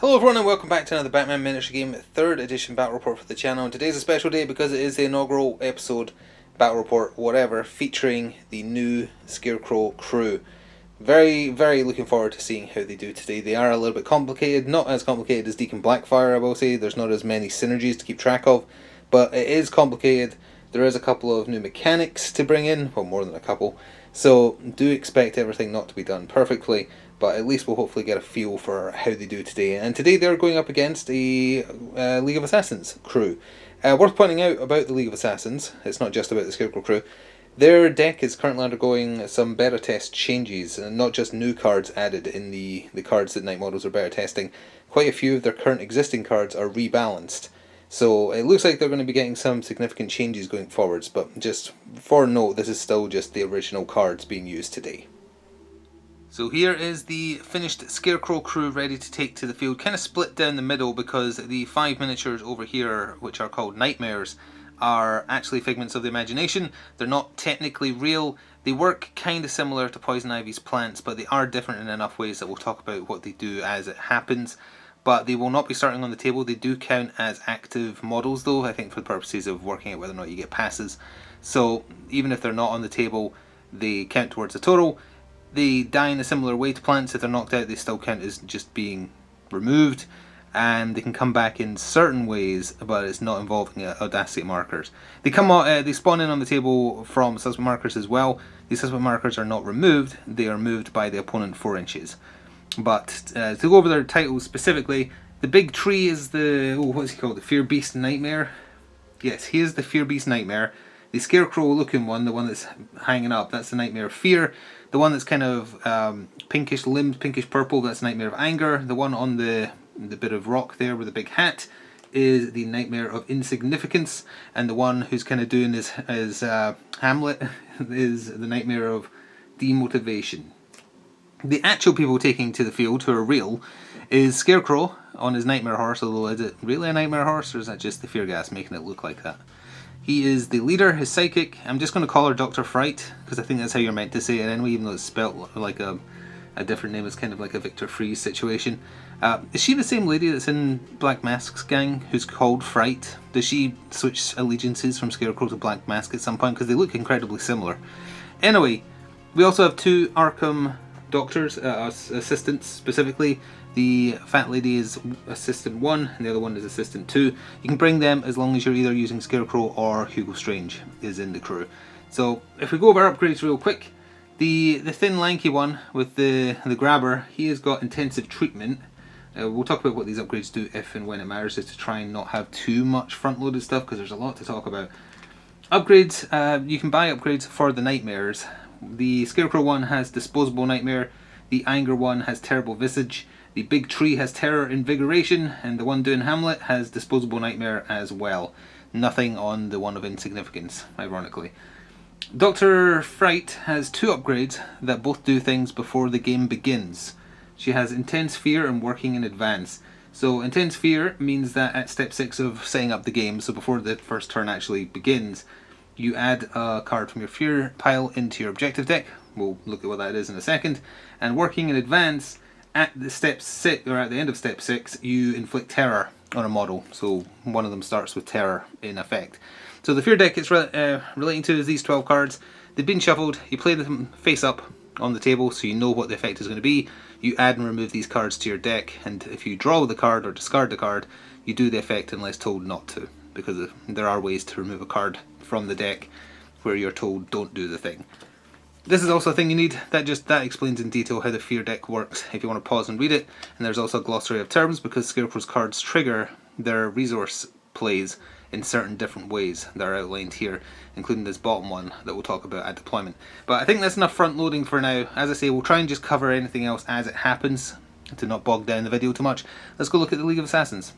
Hello everyone and welcome back to another Batman miniature game, 3rd edition battle report for the channel. And today's a special day because it is the inaugural episode, battle report, whatever, featuring the new Scarecrow crew. Very looking forward to seeing how they do today. They are a little bit complicated, not as complicated as Deacon Blackfire, I will say. There's not as many synergies to keep track of, but it is complicated. There is a couple of new mechanics to bring in, well, more than a couple, so do expect everything not to be done perfectly. But at least we'll hopefully get a feel for how they do today. And today they're going up against a League of Assassins crew. Worth pointing out about the League of Assassins, it's not just about the Scarecrow crew, their deck is currently undergoing some beta test changes, and not just new cards added in the cards that Night Models are beta testing. Quite a few of their current existing cards are rebalanced. So it looks like they're going to be getting some significant changes going forwards, but just for note, this is still just the original cards being used today. So here is the finished Scarecrow crew ready to take to the field, kind of split down the middle because the 5 miniatures over here, which are called Nightmares, are actually figments of the imagination. They're not technically real. They work kind of similar to Poison Ivy's plants, but they are different in enough ways that we'll talk about what they do as it happens. But they will not be starting on the table. They do count as active models though, I think for the purposes of working out whether or not you get passes. So even if they're not on the table, they count towards the total. They die in a similar way to plants. If they're knocked out, they still count as just being removed, and they can come back in certain ways, but it's not involving audacity markers. They come out, they spawn in on the table from suspect markers as well. These suspect markers are not removed; they are moved by the opponent 4 inches. But to go over their titles specifically, the big tree is the what's he called? The Fear Beast Nightmare. Yes, he is the Fear Beast Nightmare. The Scarecrow looking one, the one that's hanging up, that's the Nightmare of Fear. The one that's kind of pinkish limbed, pinkish purple, that's Nightmare of Anger. The one on the bit of rock there with the big hat is the Nightmare of Insignificance. And the one who's kind of doing his Hamlet is the Nightmare of Demotivation. The actual people taking to the field who are real is Scarecrow on his Nightmare Horse, although is it really a Nightmare Horse or is that just the Fear Gas making it look like that? He is the leader, his psychic. I'm just going to call her Dr. Fright, because I think that's how you're meant to say it anyway, even though it's spelt like a different name. It's kind of like a Victor Freeze situation. Is she the same lady that's in Black Mask's gang, who's called Fright? Does she switch allegiances from Scarecrow to Black Mask at some point? Because they look incredibly similar. Anyway, we also have 2 Arkham doctors, assistants specifically. The fat lady is assistant 1 and the other one is assistant 2. You can bring them as long as you're either using Scarecrow or Hugo Strange is in the crew. So if we go over upgrades real quick, the thin lanky one with the grabber, he has got intensive treatment. We'll talk about what these upgrades do if and when it matters, just to try and not have too much front loaded stuff because there's a lot to talk about. Upgrades, you can buy upgrades for the Nightmares. The Scarecrow one has Disposable Nightmare, the Anger one has Terrible Visage, the Big Tree has Terror Invigoration, and the one doing Hamlet has Disposable Nightmare as well. Nothing on the one of Insignificance, ironically. Dr. Fright has 2 upgrades that both do things before the game begins. She has Intense Fear and Working in Advance. So Intense Fear means that at step 6 of setting up the game, so before the first turn actually begins, you add a card from your Fear pile into your objective deck. We'll look at what that is in a second. And Working in Advance, at the step 6 or at the end of step 6, you inflict terror on a model. So one of them starts with terror in effect. So the Fear deck it's relating to is these 12 cards. They've been shuffled. You play them face up on the table so you know what the effect is going to be. You add and remove these cards to your deck, and if you draw the card or discard the card, you do the effect unless told not to, because there are ways to remove a card from the deck where you're told don't do the thing. This is also a thing you need. That explains in detail how the Fear deck works if you want to pause and read it. And there's also a glossary of terms because Scarecrow's cards trigger their resource plays in certain different ways that are outlined here, including this bottom one that we'll talk about at deployment. But I think that's enough front loading for now. As I say, we'll try and just cover anything else as it happens to not bog down the video too much. Let's go look at the League of Assassins.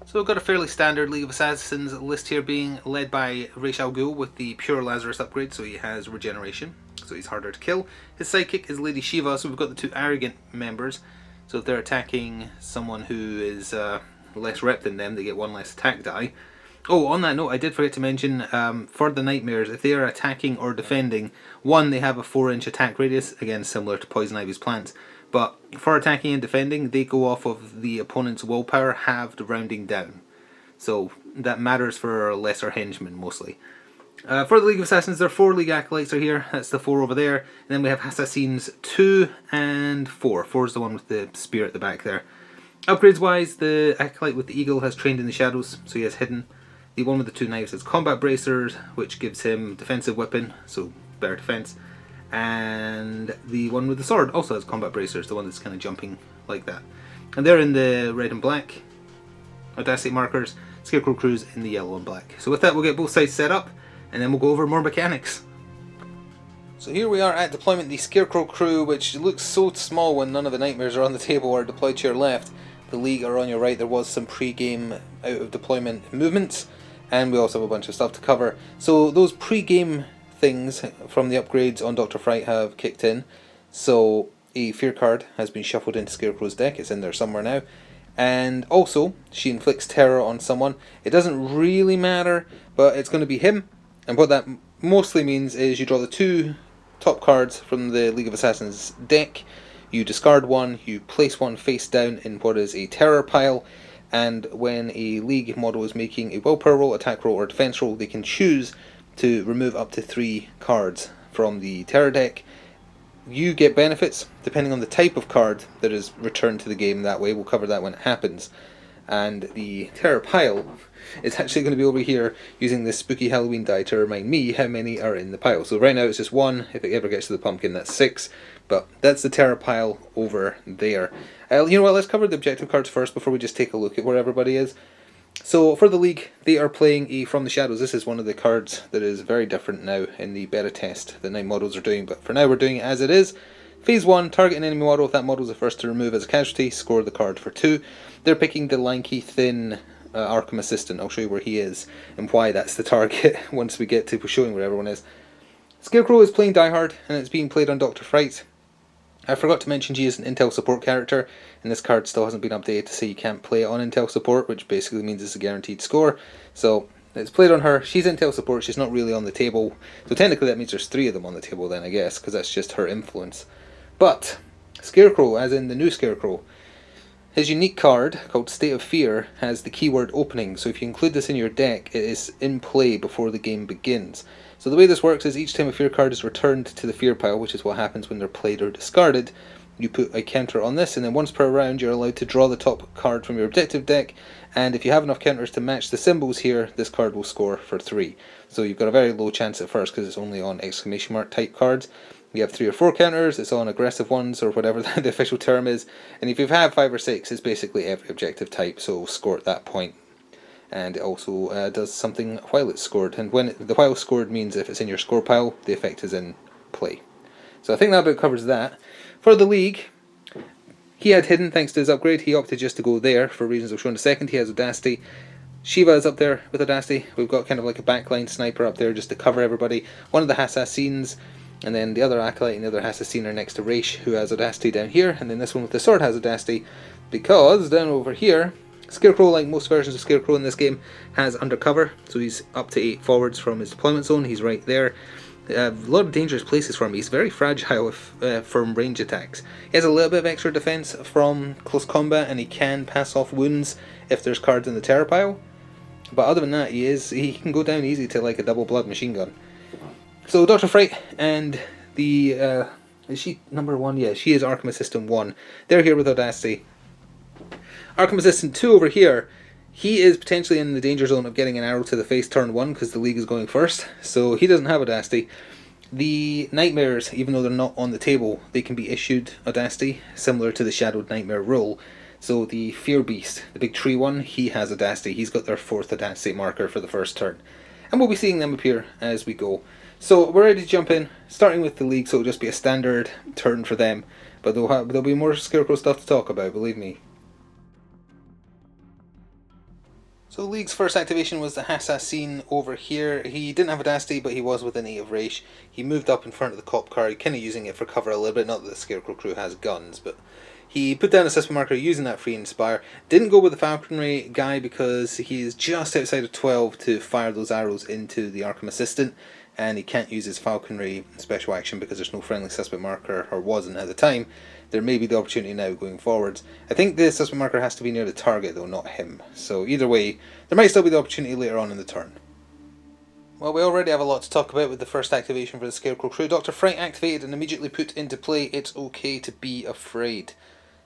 So we've got a fairly standard League of Assassins list here, being led by Ra's al Ghul with the Pure Lazarus upgrade, so he has regeneration, so he's harder to kill. His psychic is Lady Shiva, so we've got the 2 arrogant members, so if they're attacking someone who is less rep than them, they get 1 less attack die. Oh, on that note, I did forget to mention, for the Nightmares, if they are attacking or defending, 1, they have a 4-inch attack radius, again similar to Poison Ivy's plants, But for attacking and defending, they go off of the opponent's willpower halved rounding down. So that matters for lesser henchmen mostly. For the League of Assassins, there are 4 League Acolytes are here. That's the 4 over there. And then we have Assassins 2 and 4. 4 is the one with the spear at the back there. Upgrades wise, the Acolyte with the Eagle has trained in the shadows, so he has hidden. The one with the 2 knives has combat bracers, which gives him defensive weapon, so better defense. And the one with the sword also has combat bracers, the one that's kind of jumping like that. And they're in the red and black Audacity markers. Scarecrow Crew's in the yellow and black. So with that, we'll get both sides set up, and then we'll go over more mechanics. So here we are at deployment, the Scarecrow Crew, which looks so small when none of the nightmares are on the table or deployed to your left. The League are on your right. There was some pre-game out of deployment movements, and we also have a bunch of stuff to cover. So those pre-game things from the upgrades on Dr. Fright have kicked in. So a fear card has been shuffled into Scarecrow's deck. It's in there somewhere now. And also, she inflicts terror on someone. It doesn't really matter, but it's going to be him. And what that mostly means is you draw the 2 top cards from the League of Assassins deck. You discard one, you place one face down in what is a terror pile, and when a League model is making a willpower roll, attack roll, or defense roll, they can choose to remove up to 3 cards from the terror deck. You get benefits depending on the type of card that is returned to the game that way. We'll cover that when it happens. And the terror pile is actually going to be over here using this spooky Halloween die to remind me how many are in the pile. So right now it's just 1. If it ever gets to the pumpkin, that's 6. But that's the terror pile over there. You know what, let's cover the objective cards first before we just take a look at where everybody is. So for the League, they are playing a From the Shadows. This is one of the cards that is very different now in the beta test that Night models are doing. But for now we're doing it as it is. Phase 1, target an enemy model. If that model is the first to remove as a casualty, score the card for 2. They're picking the lanky, thin Arkham Assistant. I'll show you where he is and why that's the target once we get to showing where everyone is. Scarecrow is playing Die Hard, and it's being played on Dr. Fright. I forgot to mention she is an Intel support character, and this card still hasn't been updated to say you can't play it on Intel support, which basically means it's a guaranteed score. So it's played on her. She's Intel support, she's not really on the table. So technically that means there's 3 of them on the table then, I guess, because that's just her influence. But Scarecrow, as in the new Scarecrow, his unique card, called State of Fear, has the keyword opening, so if you include this in your deck, it is in play before the game begins. So the way this works is each time a fear card is returned to the fear pile, which is what happens when they're played or discarded, you put a counter on this, and then once per round you're allowed to draw the top card from your objective deck, and if you have enough counters to match the symbols here, this card will score for 3. So you've got a very low chance at first because it's only on exclamation mark type cards. You have 3 or 4 counters, it's on aggressive ones or whatever the official term is, and if you have 5 or 6, it's basically every objective type, so score at that point. And it also does something while it's scored, and when the while scored means if it's in your score pile, the effect is in play. So I think that about covers that. For the League, he had hidden thanks to his upgrade. He opted just to go there for reasons I'll show in a second. He has Audacity. Shiva is up there with Audacity. We've got kind of like a backline sniper up there just to cover everybody. One of the Assassins, and then the other Acolyte and the other Assassin are next to Raish, who has Audacity down here, and then this one with the sword has Audacity, because down over here, Scarecrow, like most versions of Scarecrow in this game, has undercover, so he's up to 8 forwards from his deployment zone. He's right there. A lot of dangerous places for him. He's very fragile from range attacks. He has a little bit of extra defense from close combat, and he can pass off wounds if there's cards in the terror pile. But other than that, he can go down easy to like a double blood machine gun. So Dr. Fright and the is she number 1? Yeah, she is Arkham Assistant 1. They're here with Audacity. Arkham Assistant 2 over here, he is potentially in the danger zone of getting an arrow to the face turn 1 because the League is going first, so he doesn't have Audacity. The Nightmares, even though they're not on the table, they can be issued Audacity, similar to the Shadowed Nightmare rule. So the Fear Beast, the big tree one, he has Audacity. He's got their 4th Audacity marker for the first turn. And we'll be seeing them appear as we go. So we're ready to jump in, starting with the League, so it'll just be a standard turn for them. But there'll be more Scarecrow stuff to talk about, believe me. So League's first activation was the Assassin over here. He didn't have Audacity, but he was within 8 of Raish. He moved up in front of the cop car, kind of using it for cover a little bit. Not that the Scarecrow crew has guns, but He put down a suspect marker using that free Inspire. Didn't go with the Falconry guy because he is just outside of 12 to fire those arrows into the Arkham Assistant, and he can't use his Falconry special action because there's no friendly suspect marker, or wasn't at the time. There may be the opportunity now going forwards. I think the suspect marker has to be near the target though, not him. So either way, there might still be the opportunity later on in the turn. Well, we already have a lot to talk about with the first activation for the Scarecrow crew. Dr. Fright activated and immediately put into play It's Okay to Be Afraid.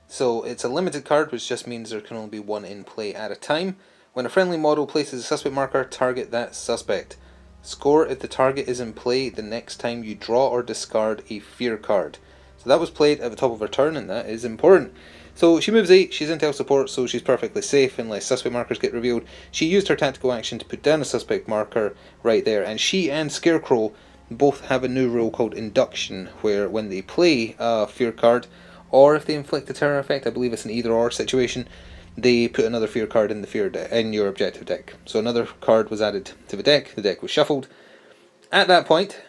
So it's a limited card, which just means there can only be one in play at a time. When a friendly model places a suspect marker, target that suspect. Score if the target is in play the next time you draw or discard a fear card. So that was played at the top of her turn, and that is important. So she moves 8, she's intel support, so she's perfectly safe unless suspect markers get revealed. She used her tactical action to put down a suspect marker right there, and she and Scarecrow both have a new rule called Induction, where when they play a fear card, or if they inflict a terror effect, I believe it's an either-or situation, they put another fear card in the in your objective deck. So another card was added to the deck was shuffled. At that point,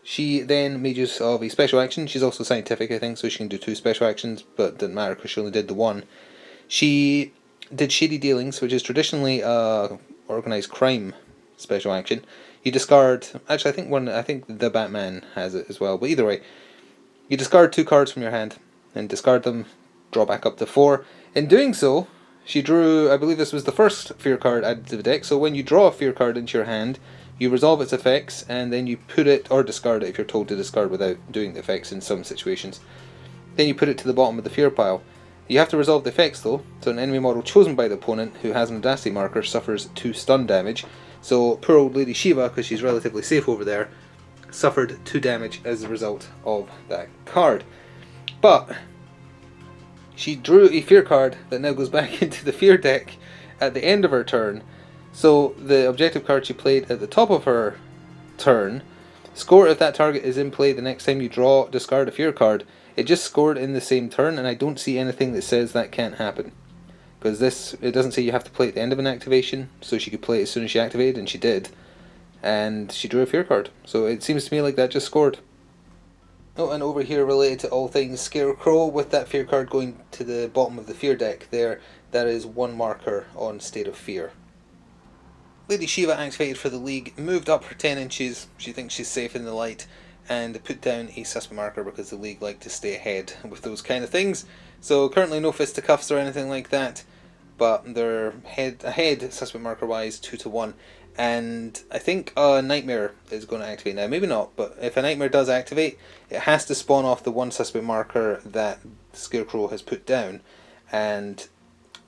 she then made use of a special action. She's also scientific, I think, so she can do 2 special actions, but it didn't matter because she only did the 1. She did Shady Dealings, which is traditionally a organised crime special action. You discard, actually I think the Batman has it as well, but either way, you discard 2 cards from your hand, and discard them, draw back up to 4. In doing so, she drew, I believe this was the first fear card added to the deck, so when you draw a fear card into your hand, you resolve its effects, and then you put it, or discard it if you're told to discard without doing the effects in some situations. Then you put it to the bottom of the fear pile. You have to resolve the effects though, so an enemy model chosen by the opponent who has an audacity marker suffers 2 stun damage. So poor old Lady Shiva, because she's relatively safe over there, suffered 2 damage as a result of that card. But she drew a fear card that now goes back into the fear deck at the end of her turn. So the objective card she played at the top of her turn, score if that target is in play the next time you draw, discard a fear card. It just scored in the same turn, and I don't see anything that says that can't happen. Because it doesn't say you have to play at the end of an activation, so she could play it as soon as she activated, and she did. And she drew a fear card. So it seems to me like that just scored. Oh, and over here, related to all things Scarecrow, with that fear card going to the bottom of the fear deck there, that is 1 marker on State of Fear. Lady Shiva activated for the League, moved up for 10 inches, she thinks she's safe in the light, and put down a suspect marker because the League like to stay ahead with those kind of things. So currently no fisticuffs or anything like that, but they're ahead suspect marker wise 2 to 1. And I think a Nightmare is going to activate now. Maybe not, but if a Nightmare does activate, it has to spawn off the 1 suspect marker that Scarecrow has put down. And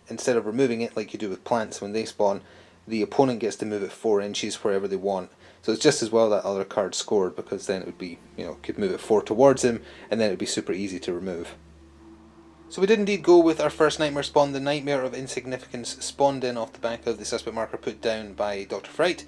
instead of removing it like you do with plants when they spawn, the opponent gets to move it 4 inches wherever they want. So it's just as well that other card scored, because then it would be, could move it 4 towards him, and then it would be super easy to remove. So we did indeed go with our first Nightmare spawn. The Nightmare of Insignificance spawned in off the back of the suspect marker put down by Dr. Fright.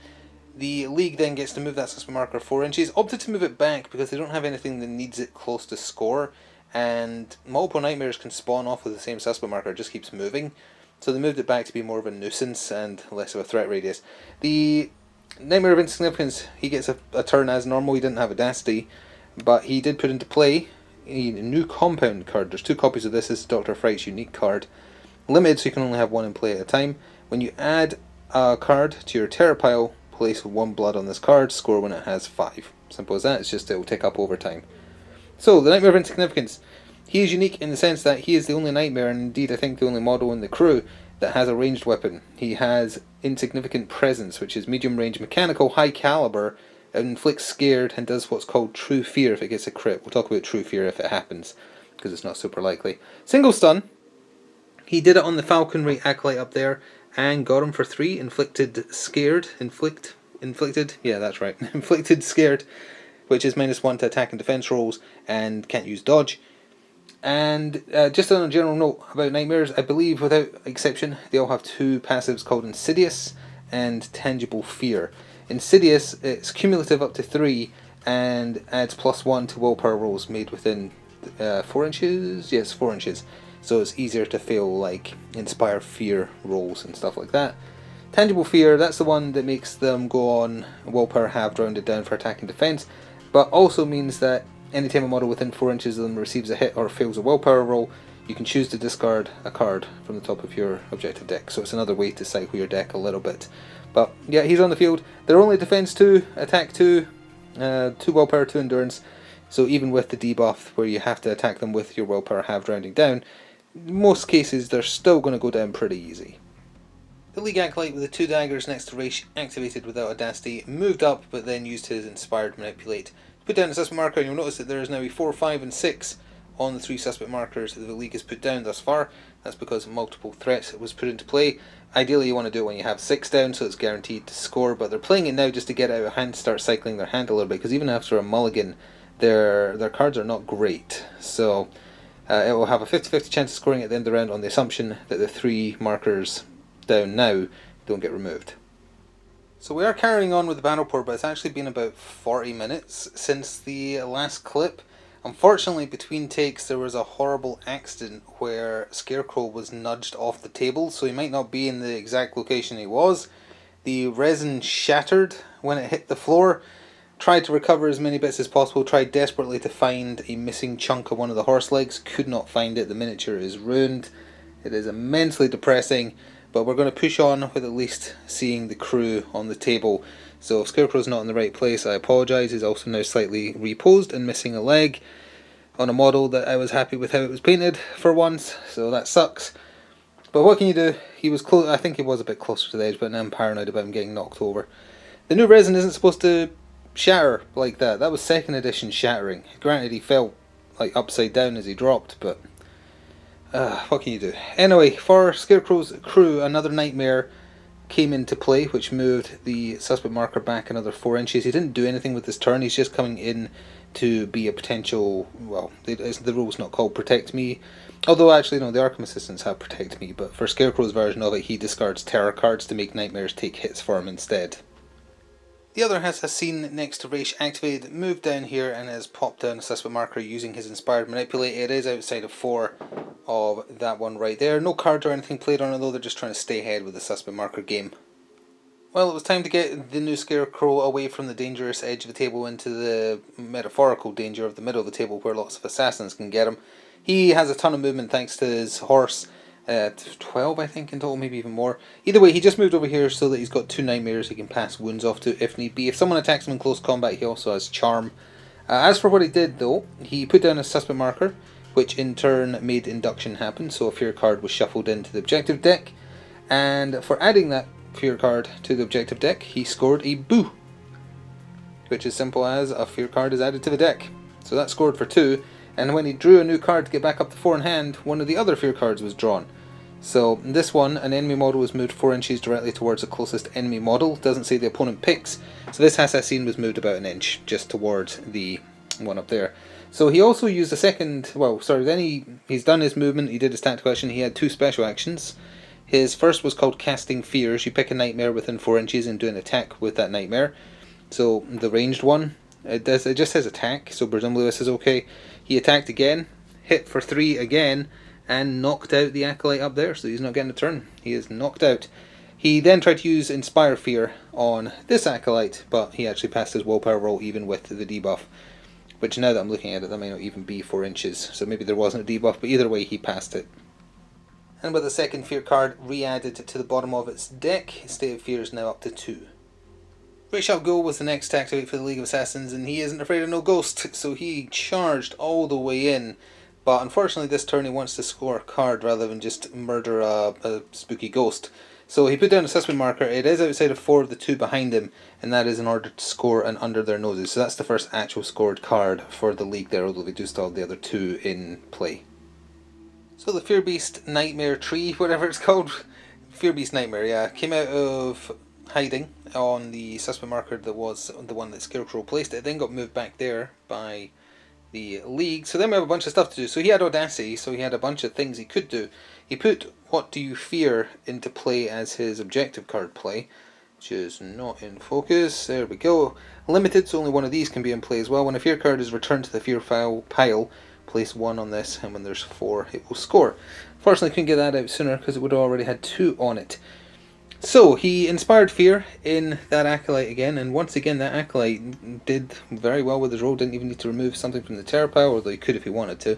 The League then gets to move that suspect marker 4 inches, opted to move it back because they don't have anything that needs it close to score, and multiple Nightmares can spawn off with the same suspect marker, it just keeps moving. So they moved it back to be more of a nuisance and less of a threat radius. The Nightmare of Insignificance, he gets a turn as normal. He didn't have Audacity, but he did put into play a new compound card. There's 2 copies of this. This is Dr. Fright's unique card. Limited, so you can only have 1 in play at a time. When you add a card to your terror pile, place 1 blood on this card, score when it has 5. Simple as that. It's just it will tick up over time. So, the Nightmare of Insignificance. He is unique in the sense that he is the only Nightmare, and indeed I think the only model in the crew, that has a ranged weapon. He has Insignificant Presence, which is medium range mechanical, high caliber, inflicts scared, and does what's called True Fear if it gets a crit. We'll talk about True Fear if it happens, because it's not super likely. Single stun. He did it on the Falconry Acolyte up there, and got him for 3. Inflicted Scared. Inflicted? Yeah, that's right. Inflicted Scared, which is -1 to attack and defense rolls, and can't use dodge. And just on a general note about Nightmares, I believe without exception they all have 2 passives called Insidious and Tangible Fear. Insidious, it's cumulative up to 3 and adds +1 to willpower rolls made within 4 inches? Yes, 4 inches. So it's easier to fail like Inspire Fear rolls and stuff like that. Tangible Fear, that's the one that makes them go on willpower halved rounded down for attack and defense, but also means that anytime a model within 4 inches of them receives a hit or fails a willpower roll, you can choose to discard a card from the top of your objective deck. So it's another way to cycle your deck a little bit. But yeah, he's on the field. They're only defense 2, attack 2, 2 willpower, 2 endurance. So even with the debuff where you have to attack them with your willpower halved rounding down, in most cases they're still going to go down pretty easy. The League Acolyte with the 2 daggers next to Raish activated without Audacity, moved up but then used his Inspired Manipulate. Put down a suspect marker and you'll notice that there is now a 4, 5 and 6 on the 3 suspect markers that the League has put down thus far. That's because multiple threats was put into play. Ideally you want to do it when you have 6 down so it's guaranteed to score, but they're playing it now just to get out of hand, start cycling their hand a little bit, because even after a mulligan their cards are not great. So it will have a 50-50 chance of scoring at the end of the round on the assumption that the 3 markers down now don't get removed. So we are carrying on with the battle report, but it's actually been about 40 minutes since the last clip. Unfortunately, between takes there was a horrible accident where Scarecrow was nudged off the table, so he might not be in the exact location he was. The resin shattered when it hit the floor. Tried to recover as many bits as possible, tried desperately to find a missing chunk of one of the horse legs, could not find it. The miniature is ruined. It is immensely depressing. But we're going to push on with at least seeing the crew on the table. So if Scarecrow's not in the right place, I apologise. He's also now slightly reposed and missing a leg on a model that I was happy with how it was painted for once. So that sucks. But what can you do? He was close. I think he was a bit closer to the edge, but now I'm paranoid about him getting knocked over. The new resin isn't supposed to shatter like that. That was 2nd edition shattering. Granted, he fell like upside down as he dropped, but what can you do? Anyway, for Scarecrow's crew, another nightmare came into play, which moved the suspect marker back another 4 inches. He didn't do anything with this turn, he's just coming in to be a potential, well, the rule's not called Protect Me, although actually no, the Arkham Assistants have Protect Me, but for Scarecrow's version of it, he discards terror cards to make nightmares take hits for him instead. The other has a scene next to Raish activated, moved down here and has popped down a suspect marker using his Inspired Manipulate. It is outside of 4 of that one right there. No cards or anything played on it though, they're just trying to stay ahead with the suspect marker game. Well, it was time to get the new Scarecrow away from the dangerous edge of the table into the metaphorical danger of the middle of the table where lots of assassins can get him. He has a ton of movement thanks to his horse. 12 I think in total, maybe even more. Either way, he just moved over here so that he's got 2 nightmares he can pass wounds off to if need be. If someone attacks him in close combat, he also has charm. As for what he did though, he put down a suspect marker, which in turn made induction happen, so a fear card was shuffled into the objective deck, and for adding that fear card to the objective deck, he scored a boo, which is simple as a fear card is added to the deck. So that scored for 2. And when he drew a new card to get back up to 4 in hand, one of the other fear cards was drawn. So in this one, an enemy model was moved 4 inches directly towards the closest enemy model. Doesn't say the opponent picks. So this assassin was moved about an inch, just towards the one up there. So he also used a second, then he's done his movement, he did his tactical action, he had 2 special actions. His first was called Casting Fears. You pick a nightmare within 4 inches and do an attack with that nightmare. So the ranged one, it just says attack, so presumably this is okay. He attacked again, hit for 3 again, and knocked out the Acolyte up there, so he's not getting a turn. He is knocked out. He then tried to use Inspire Fear on this Acolyte, but he actually passed his willpower roll even with the debuff, which now that I'm looking at it, that may not even be 4 inches, so maybe there wasn't a debuff, but either way he passed it. And with the second Fear card re-added to the bottom of its deck, State of Fear is now up to 2. Raish al Ghul was the next to activate for the League of Assassins, and he isn't afraid of no ghost, so he charged all the way in. But unfortunately this turn he wants to score a card rather than just murder a spooky ghost. So he put down a suspect marker. It is outside of 4 of the 2 behind him, and that is in order to score an under their noses. So that's the first actual scored card for the League there, although they do still have the other 2 in play. So the Fear Beast Nightmare Tree, whatever it's called, Fear Beast Nightmare, yeah, came out of hiding on the suspect marker that was the one that Scarecrow placed. It then got moved back there by the League, so then we have a bunch of stuff to do. So he had Audacity, so he had a bunch of things he could do. He put What Do You Fear into play as his objective card play, which is not in focus. There we go. Limited, so only one of these can be in play as well. When a fear card is returned to the fear pile, place 1 on this, and when there's 4 it will score. Fortunately couldn't get that out sooner because it would have already had 2 on it. So he inspired fear in that Acolyte again, and once again that Acolyte did very well with his roll, didn't even need to remove something from the terror pile, although he could if he wanted to.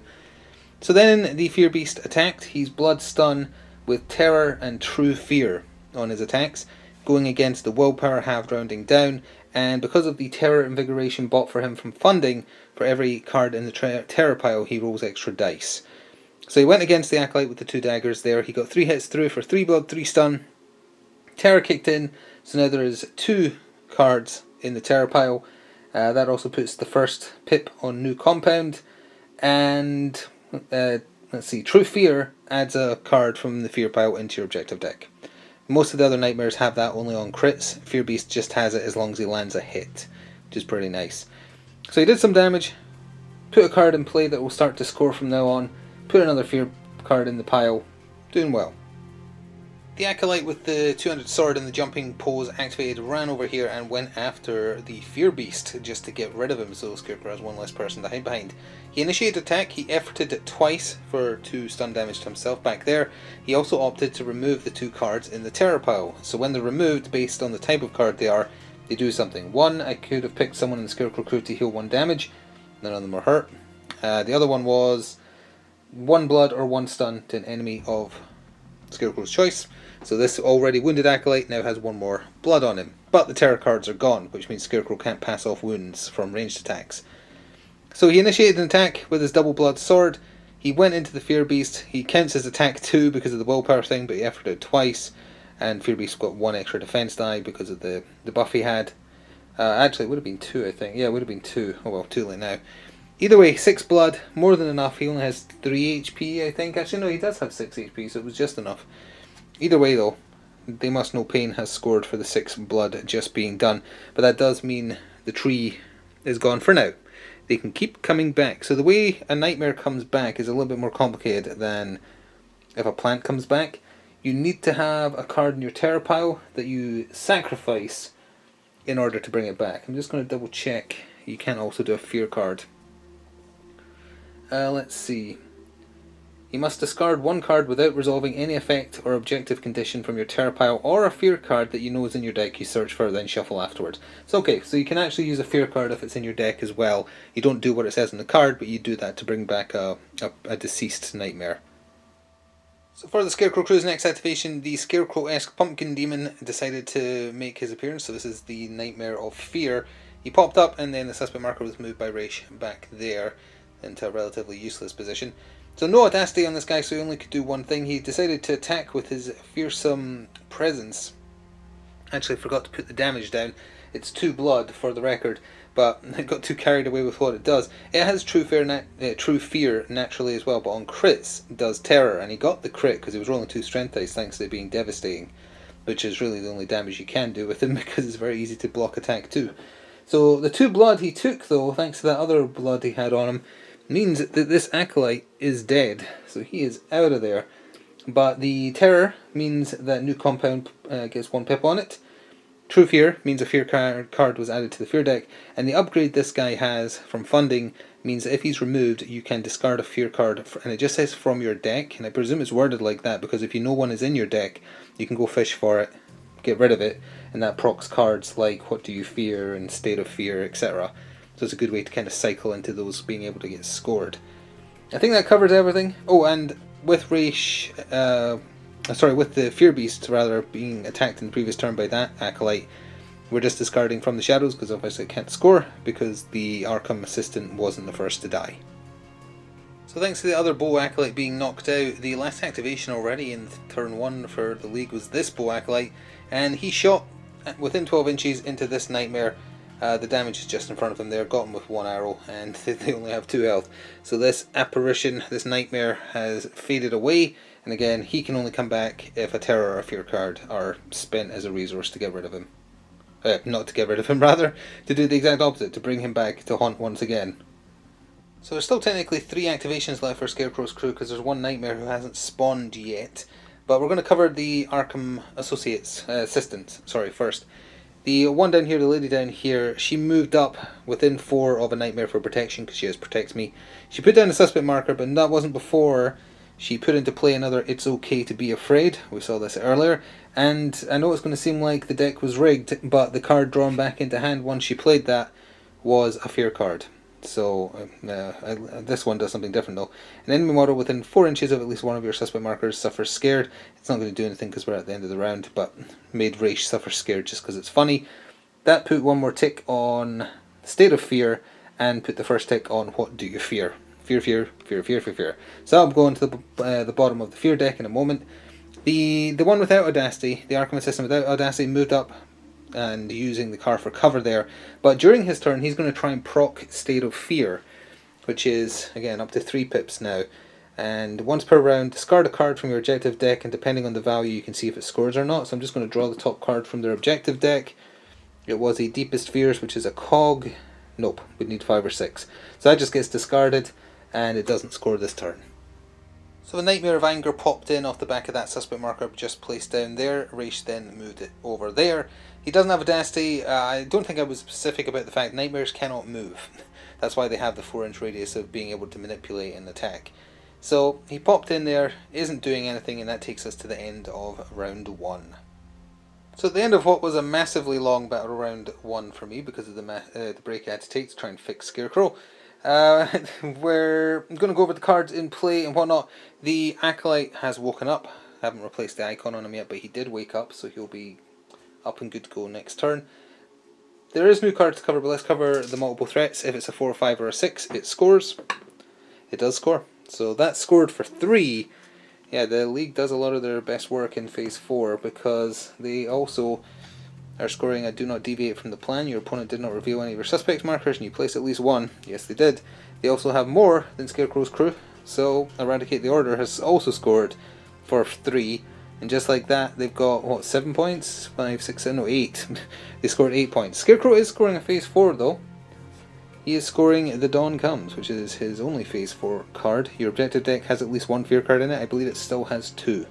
So then the Fear Beast attacked. He's Blood Stun with Terror and True Fear on his attacks, going against the Willpower halved rounding down, and because of the Terror Invigoration bought for him from funding, for every card in the Terror pile he rolls extra dice. So he went against the Acolyte with the 2 daggers there. He got 3 hits through for 3 blood, 3 stun. Terror kicked in, so now there is 2 cards in the Terror pile. That also puts the first pip on New Compound, and let's see, True Fear adds a card from the Fear pile into your objective deck. Most of the other Nightmares have that only on crits. Fear Beast just has it as long as he lands a hit, which is pretty nice. So he did some damage, put a card in play that will start to score from now on, put another Fear card in the pile, doing well. The Acolyte with the 200 sword and the jumping pose activated ran over here and went after the Fear Beast just to get rid of him, so Scarecrow has one less person to hide behind. He initiated attack, he efforted it twice for 2 stun damage to himself back there. He also opted to remove the 2 cards in the Terror pile, so when they're removed based on the type of card they are, they do something. One, I could have picked someone in the Scarecrow crew to heal 1 damage, none of them were hurt. The other one was 1 blood or 1 stun to an enemy of Scarecrow's choice. So this already wounded Acolyte now has 1 more blood on him. But the Terror cards are gone, which means Scarecrow can't pass off wounds from ranged attacks. So he initiated an attack with his double blood sword. He went into the Fear Beast. He counts his attack 2 because of the willpower thing, but he efforted it twice. And Fear Beast got 1 extra defense die because of the buff he had. Actually, it would have been 2, I think. Yeah, it would have been 2. Oh well, too late now. Either way, 6 blood, more than enough. He only has 3 HP, I think. Actually, no, he does have 6 HP, so it was just enough. Either way, though, They Must Know Pain has scored for the 6 blood just being done. But that does mean the tree is gone for now. They can keep coming back. So the way a Nightmare comes back is a little bit more complicated than if a plant comes back. You need to have a card in your Terror pile that you sacrifice in order to bring it back. I'm just going to double check. You can also do a Fear card. Let's see. You must discard 1 card without resolving any effect or objective condition from your Terror pile, or a Fear card that you know is in your deck you search for, then shuffle afterwards. So okay, so you can actually use a Fear card if it's in your deck as well. You don't do what it says on the card, but you do that to bring back a deceased Nightmare. So for the Scarecrow crew's next activation, the Scarecrow-esque Pumpkin Demon decided to make his appearance. So this is the Nightmare of Fear. He popped up and then the suspect marker was moved by Raish back there into a relatively useless position. So no audacity on this guy, so he only could do one thing. He decided to attack with his fearsome presence. Actually, I forgot to put the damage down. It's 2 blood for the record, but I got too carried away with what it does. It has True Fear naturally as well, but on crits it does Terror, and he got the crit because he was rolling 2 strength dice thanks to it being devastating, which is really the only damage you can do with him because it's very easy to block attack too. So the 2 blood he took, though, thanks to that other blood he had on him, means that this Acolyte is dead, so he is out of there. But the Terror means that New Compound gets 1 pip on it. True Fear means a Fear card was added to the Fear deck, and the upgrade this guy has from funding means that if he's removed, you can discard a Fear card, and it just says from your deck, and I presume it's worded like that because if you know one is in your deck, you can go fish for it, get rid of it, and that procs cards like What Do You Fear and State of Fear, etc. So it's a good way to kind of cycle into those being able to get scored. I think that covers everything. Oh, and with Raish, with the Fear Beast rather being attacked in the previous turn by that Acolyte, we're just discarding from the shadows because obviously it can't score because the Arkham Assistant wasn't the first to die. So thanks to the other Bow Acolyte being knocked out, the last activation already in turn 1 for the League was this Bow Acolyte, and he shot within 12 inches into this Nightmare. The damage is just in front of them there, got him with 1 arrow, and they only have 2 health. So this apparition, this Nightmare, has faded away, and again, he can only come back if a Terror or a Fear card are spent as a resource to get rid of him. Not to get rid of him, rather, to do the exact opposite, to bring him back to haunt once again. So there's still technically 3 activations left for Scarecrow's crew, because there's 1 Nightmare who hasn't spawned yet. But we're going to cover the Arkham Assistants first. The one down here, the lady down here, she moved up within 4 of a Nightmare for protection because she has Protect Me. She put down a suspect marker, but that wasn't before she put into play another It's Okay to Be Afraid. We saw this earlier. And I know it's going to seem like the deck was rigged, but the card drawn back into hand once she played that was a Fear card. So this one does something different though. An enemy model within 4 inches of at least one of your suspect markers suffers scared. It's not going to do anything because we're at the end of the round, but made Raish suffer scared just because it's funny. That put one more tick on State of Fear and put the first tick on What Do You Fear? Fear, fear, fear, fear, fear, fear. So I'll go into the bottom of the fear deck in a moment. The one without Audacity, the Arkham Assistant without Audacity, moved up and using the card for cover there. But during his turn, he's going to try and proc State of Fear, which is, again, up to 3 pips now. And once per round, discard a card from your objective deck, and depending on the value, you can see if it scores or not. So I'm just going to draw the top card from their objective deck. It was a Deepest Fears, which is a cog. Nope, we'd need 5 or 6. So that just gets discarded, and it doesn't score this turn. So the Nightmare of Anger popped in off the back of that suspect marker just placed down there. Raish then moved it over there. He doesn't have Audacity. I don't think I was specific about the fact nightmares cannot move. That's why they have the 4-inch radius of being able to manipulate and attack. So he popped in there, isn't doing anything, and that takes us to the end of round 1. So at the end of what was a massively long battle round 1 for me because of the break I had to take to try and fix Scarecrow, we're going to go over the cards in play and whatnot. The Acolyte has woken up. I haven't replaced the icon on him yet, but he did wake up, so he'll be up and good to go next turn. There is new cards to cover, but let's cover the multiple threats. If it's a 4, 5 or a 6, it scores. It does score. So that's scored for 3. Yeah, the League does a lot of their best work in Phase 4 because they also are scoring a do not deviate from the plan. Your opponent did not reveal any of your suspect markers and you place at least 1. Yes, they did. They also have more than Scarecrow's crew, so Eradicate the Order has also scored for 3. And just like that, they've got, what, 7 points? 5, 6, 7, no, 8. They scored 8 points. Scarecrow is scoring a Phase 4 though. He is scoring The Dawn Comes, which is his only Phase 4 card. Your objective deck has at least 1 fear card in it. I believe it still has 2.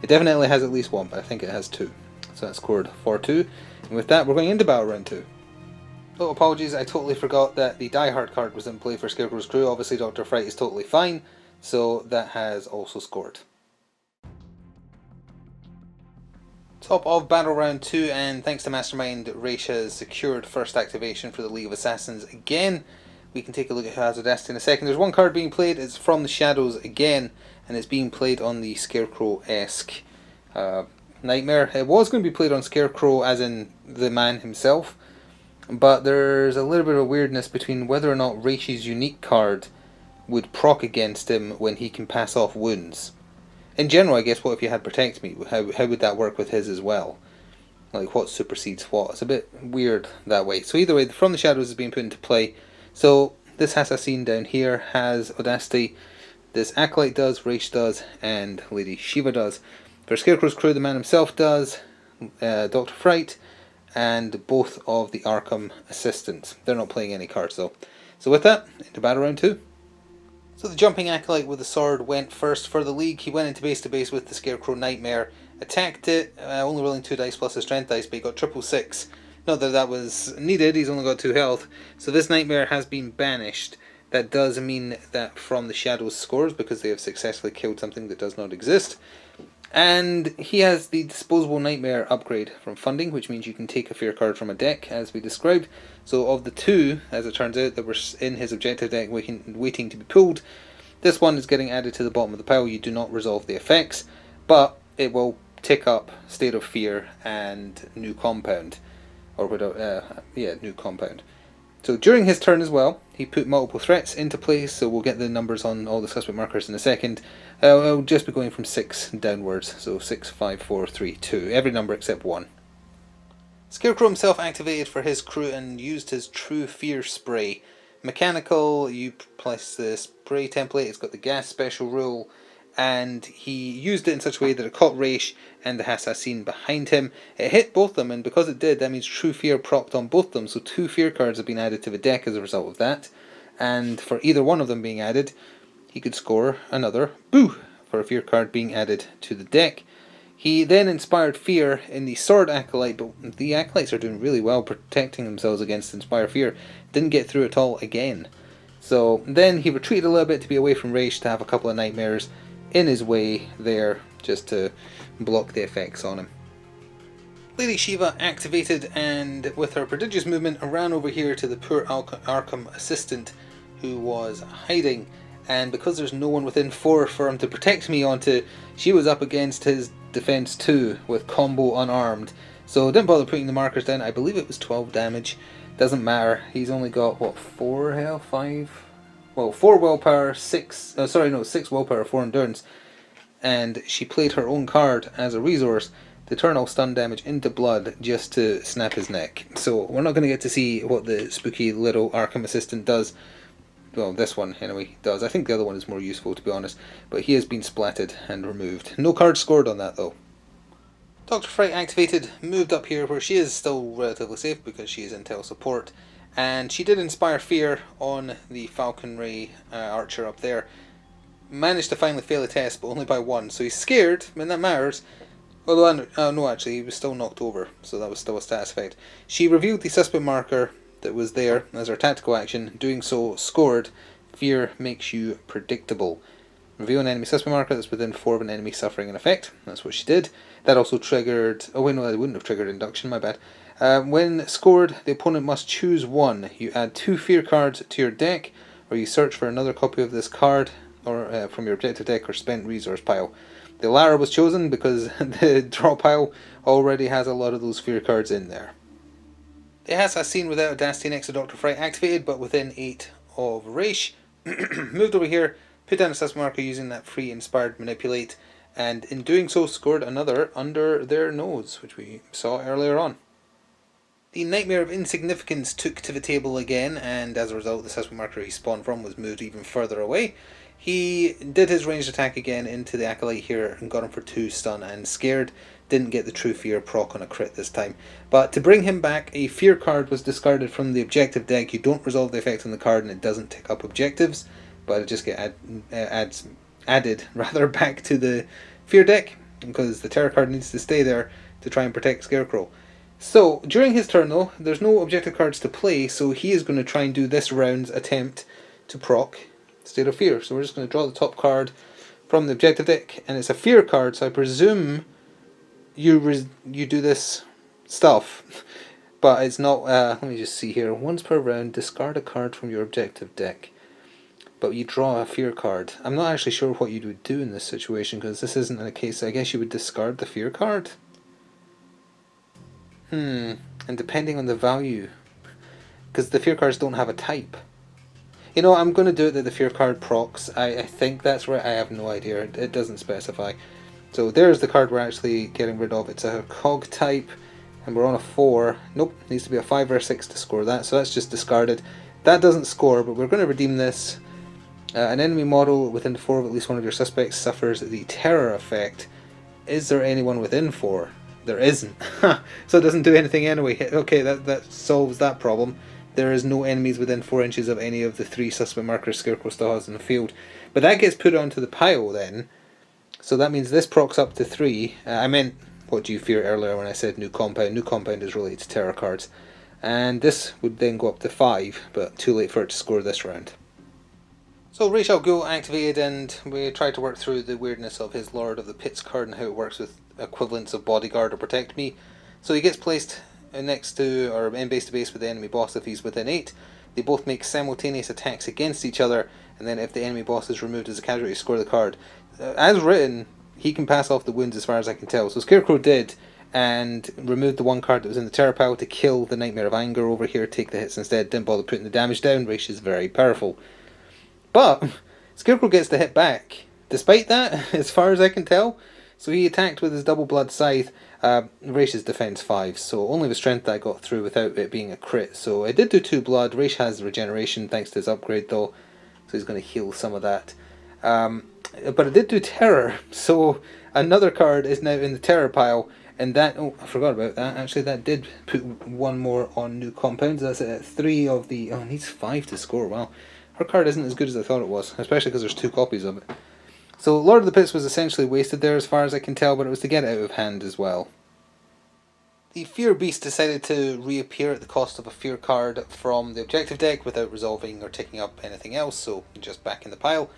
It definitely has at least 1, but I think it has 2. So that scored 4-2. And with that, we're going into Battle Round 2. Oh, apologies, I totally forgot that the Die Hard card was in play for Scarecrow's crew. Obviously, Dr. Fright is totally fine, so that has also scored. Top of Battle Round 2, and thanks to Mastermind, Raish has secured first activation for the League of Assassins again. We can take a look at who has Audacity in a second. There's one card being played, it's From the Shadows again, and it's being played on the Scarecrow-esque Nightmare. It was going to be played on Scarecrow as in the man himself, but there's a little bit of weirdness between whether or not Raish's unique card would proc against him when he can pass off wounds. In general, I guess, what if you had Protect Me? How would that work with his as well? Like, what supersedes what? It's a bit weird that way. So either way, From the Shadows is being put into play. So this Assassin down here has Audacity. This Acolyte does, Raish does, and Lady Shiva does. For Scarecrow's crew, the man himself does, Dr. Fright, and both of the Arkham Assistants. They're not playing any cards though. So with that, into Battle Round 2. So the Jumping Acolyte with the sword went first for the League. He went into base to base with the Scarecrow Nightmare, attacked it, only rolling 2 dice plus his strength dice, but he got 666. Not that that was needed, he's only got 2 health. So this Nightmare has been banished. That does mean that From the Shadows scores because they have successfully killed something that does not exist. And he has the Disposable Nightmare upgrade from Funding, which means you can take a fear card from a deck, as we described. So of the 2, as it turns out, that were in his objective deck waiting to be pulled, this one is getting added to the bottom of the pile. You do not resolve the effects, but it will tick up State of Fear and New Compound. Or New Compound. So during his turn as well, he put multiple threats into place, so we'll get the numbers on all the suspect markers in a second. I'll just be going from 6 downwards, so 6, 5, 4, 3, 2. Every number except 1. Scarecrow himself activated for his crew and used his True Fear spray. Mechanical, you place the spray template, it's got the gas special rule, and he used it in such a way that it caught Raish and the Assassin behind him. It hit both of them, and because it did, that means True Fear procced on both of them, so 2 fear cards have been added to the deck as a result of that. And for either one of them being added, he could score another boo for a fear card being added to the deck. He then inspired Fear in the Sword Acolyte, but the Acolytes are doing really well protecting themselves against Inspire Fear. Didn't get through it all again. So then he retreated a little bit to be away from Raish to have a couple of nightmares in his way there, just to block the effects on him. Lady Shiva activated and with her prodigious movement ran over here to the poor Arkham Assistant who was hiding, and because there's no one within 4 for him to protect me onto, she was up against his defense 2 with combo unarmed. So didn't bother putting the markers down. I believe it was 12 damage. Doesn't matter. He's only got, what, 4 health? 5? Well, 4 willpower, 6 willpower, 4 endurance. And she played her own card as a resource to turn all stun damage into blood just to snap his neck. So we're not going to get to see what the spooky little Arkham assistant does. Well, this one anyway does. I think the other one is more useful, to be honest. But he has been splatted and removed. No cards scored on that though. Dr. Fright activated, moved up here where she is still relatively safe because she is intel support. And she did inspire fear on the Falcon Ray archer up there. Managed to finally fail a test, but only by 1. So he's scared, and that matters. Although, no, actually, he was still knocked over, so that was still a status effect. She revealed the suspect marker that was there as her tactical action. Doing so scored, fear makes you predictable. Reveal an enemy suspect marker that's within 4 of an enemy suffering an effect. That's what she did. That also triggered... Oh wait, no, that wouldn't have triggered induction, my bad. When scored, the opponent must choose one. You add 2 fear cards to your deck, or you search for another copy of this card or from your objective deck or spent resource pile. The latter was chosen because the draw pile already has a lot of those fear cards in there. It has a scene without Audacity next to Dr. Fright activated, but within 8 of Raish. Moved over here, put down a suspect marker using that free inspired manipulate, and in doing so scored another under their nose, which we saw earlier on. The Nightmare of Insignificance took to the table again, and as a result the suspect marker he spawned from was moved even further away. He did his ranged attack again into the Acolyte here and got him for 2 stun and scared. Didn't get the True Fear proc on a crit this time. But to bring him back, a fear card was discarded from the objective deck. You don't resolve the effect on the card and it doesn't tick up objectives, but it just gets added back to the fear deck because the terror card needs to stay there to try and protect Scarecrow. So during his turn though, there's no objective cards to play, so he is going to try and do this round's attempt to proc State of Fear. So we're just going to draw the top card from the objective deck, and it's a fear card, so I presume you do this stuff, but it's not, let me just see here, once per round discard a card from your objective deck, but you draw a fear card. I'm not actually sure what you would do in this situation, because this isn't a case, I guess you would discard the fear card? And depending on the value, because the fear cards don't have a type. You know, I'm going to do it that the fear card procs. I think that's right. I have no idea. It doesn't specify. So there's the card we're actually getting rid of. It's a cog type, and we're on a 4. Nope, needs to be a 5 or a 6 to score that, so that's just discarded. That doesn't score, but we're going to redeem this. An enemy model within 4 of at least one of your suspects suffers the terror effect. Is there anyone within 4? There isn't. So it doesn't do anything anyway. Okay, that solves that problem. There is no enemies within 4 inches of any of the 3 suspect markers Scarecrow still has in the field. But that gets put onto the pile then. So that means this procs up to 3. I meant, what do you fear earlier when I said new compound. New compound is related to terror cards. And this would then go up to 5, but too late for it to score this round. So Ra's al Ghul activated, and we tried to work through the weirdness of his Lord of the Pits card and how it works with equivalents of Bodyguard or Protect Me. So he gets placed next to, or in base to base with the enemy boss if he's within 8. They both make simultaneous attacks against each other, and then if the enemy boss is removed as a casualty, score the card. As written, he can pass off the wounds as far as I can tell. So Scarecrow did, and removed the 1 card that was in the terror pile to kill the Nightmare of Anger over here, take the hits instead, didn't bother putting the damage down. Ra's is very powerful. But Scarecrow gets the hit back, despite that, as far as I can tell. So he attacked with his double blood scythe. Ra's defense 5, so only the strength that I got through without it being a crit. So it did do 2 blood. Ra's has regeneration thanks to his upgrade though, so he's going to heal some of that. But it did do terror, so another card is now in the terror pile, and that, oh, I forgot about that. Actually, that did put 1 more on new compounds. That's at 3 of the, oh, it needs 5 to score. Wow, her card isn't as good as I thought it was, especially because there's 2 copies of it. So Lord of the Pits was essentially wasted there as far as I can tell, but it was to get it out of hand as well. The Fear Beast decided to reappear at the cost of a Fear card from the objective deck without resolving or taking up anything else, so just back in the pile.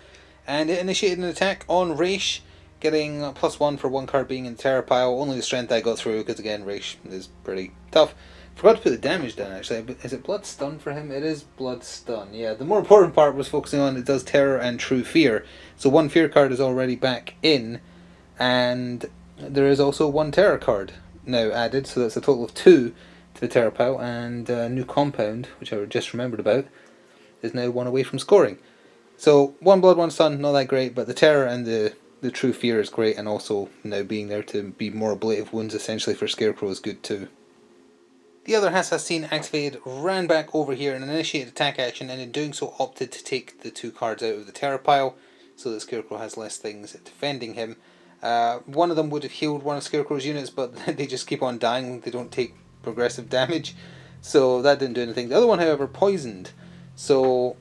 And it initiated an attack on Ra's, getting +1 for 1 card being in the terror pile. Only the strength I got through, because again, Ra's is pretty tough. Forgot to put the damage down actually. Is it blood stun for him? It is blood stun. Yeah, the more important part was focusing on it does terror and true fear. So one fear card is already back in, and there is also one terror card now added. So that's a total of 2 to the terror pile, and a new compound, which I just remembered about, is now 1 away from scoring. So 1 blood, 1 stun, not that great, but the terror and the true fear is great, and also now being there to be more ablative wounds essentially for Scarecrow is good too. The other assassin activated, ran back over here and initiated attack action, and in doing so opted to take the 2 cards out of the terror pile so that Scarecrow has less things defending him. One of them would have healed one of Scarecrow's units, but they just keep on dying, they don't take progressive damage, so that didn't do anything. The other one, however, poisoned, so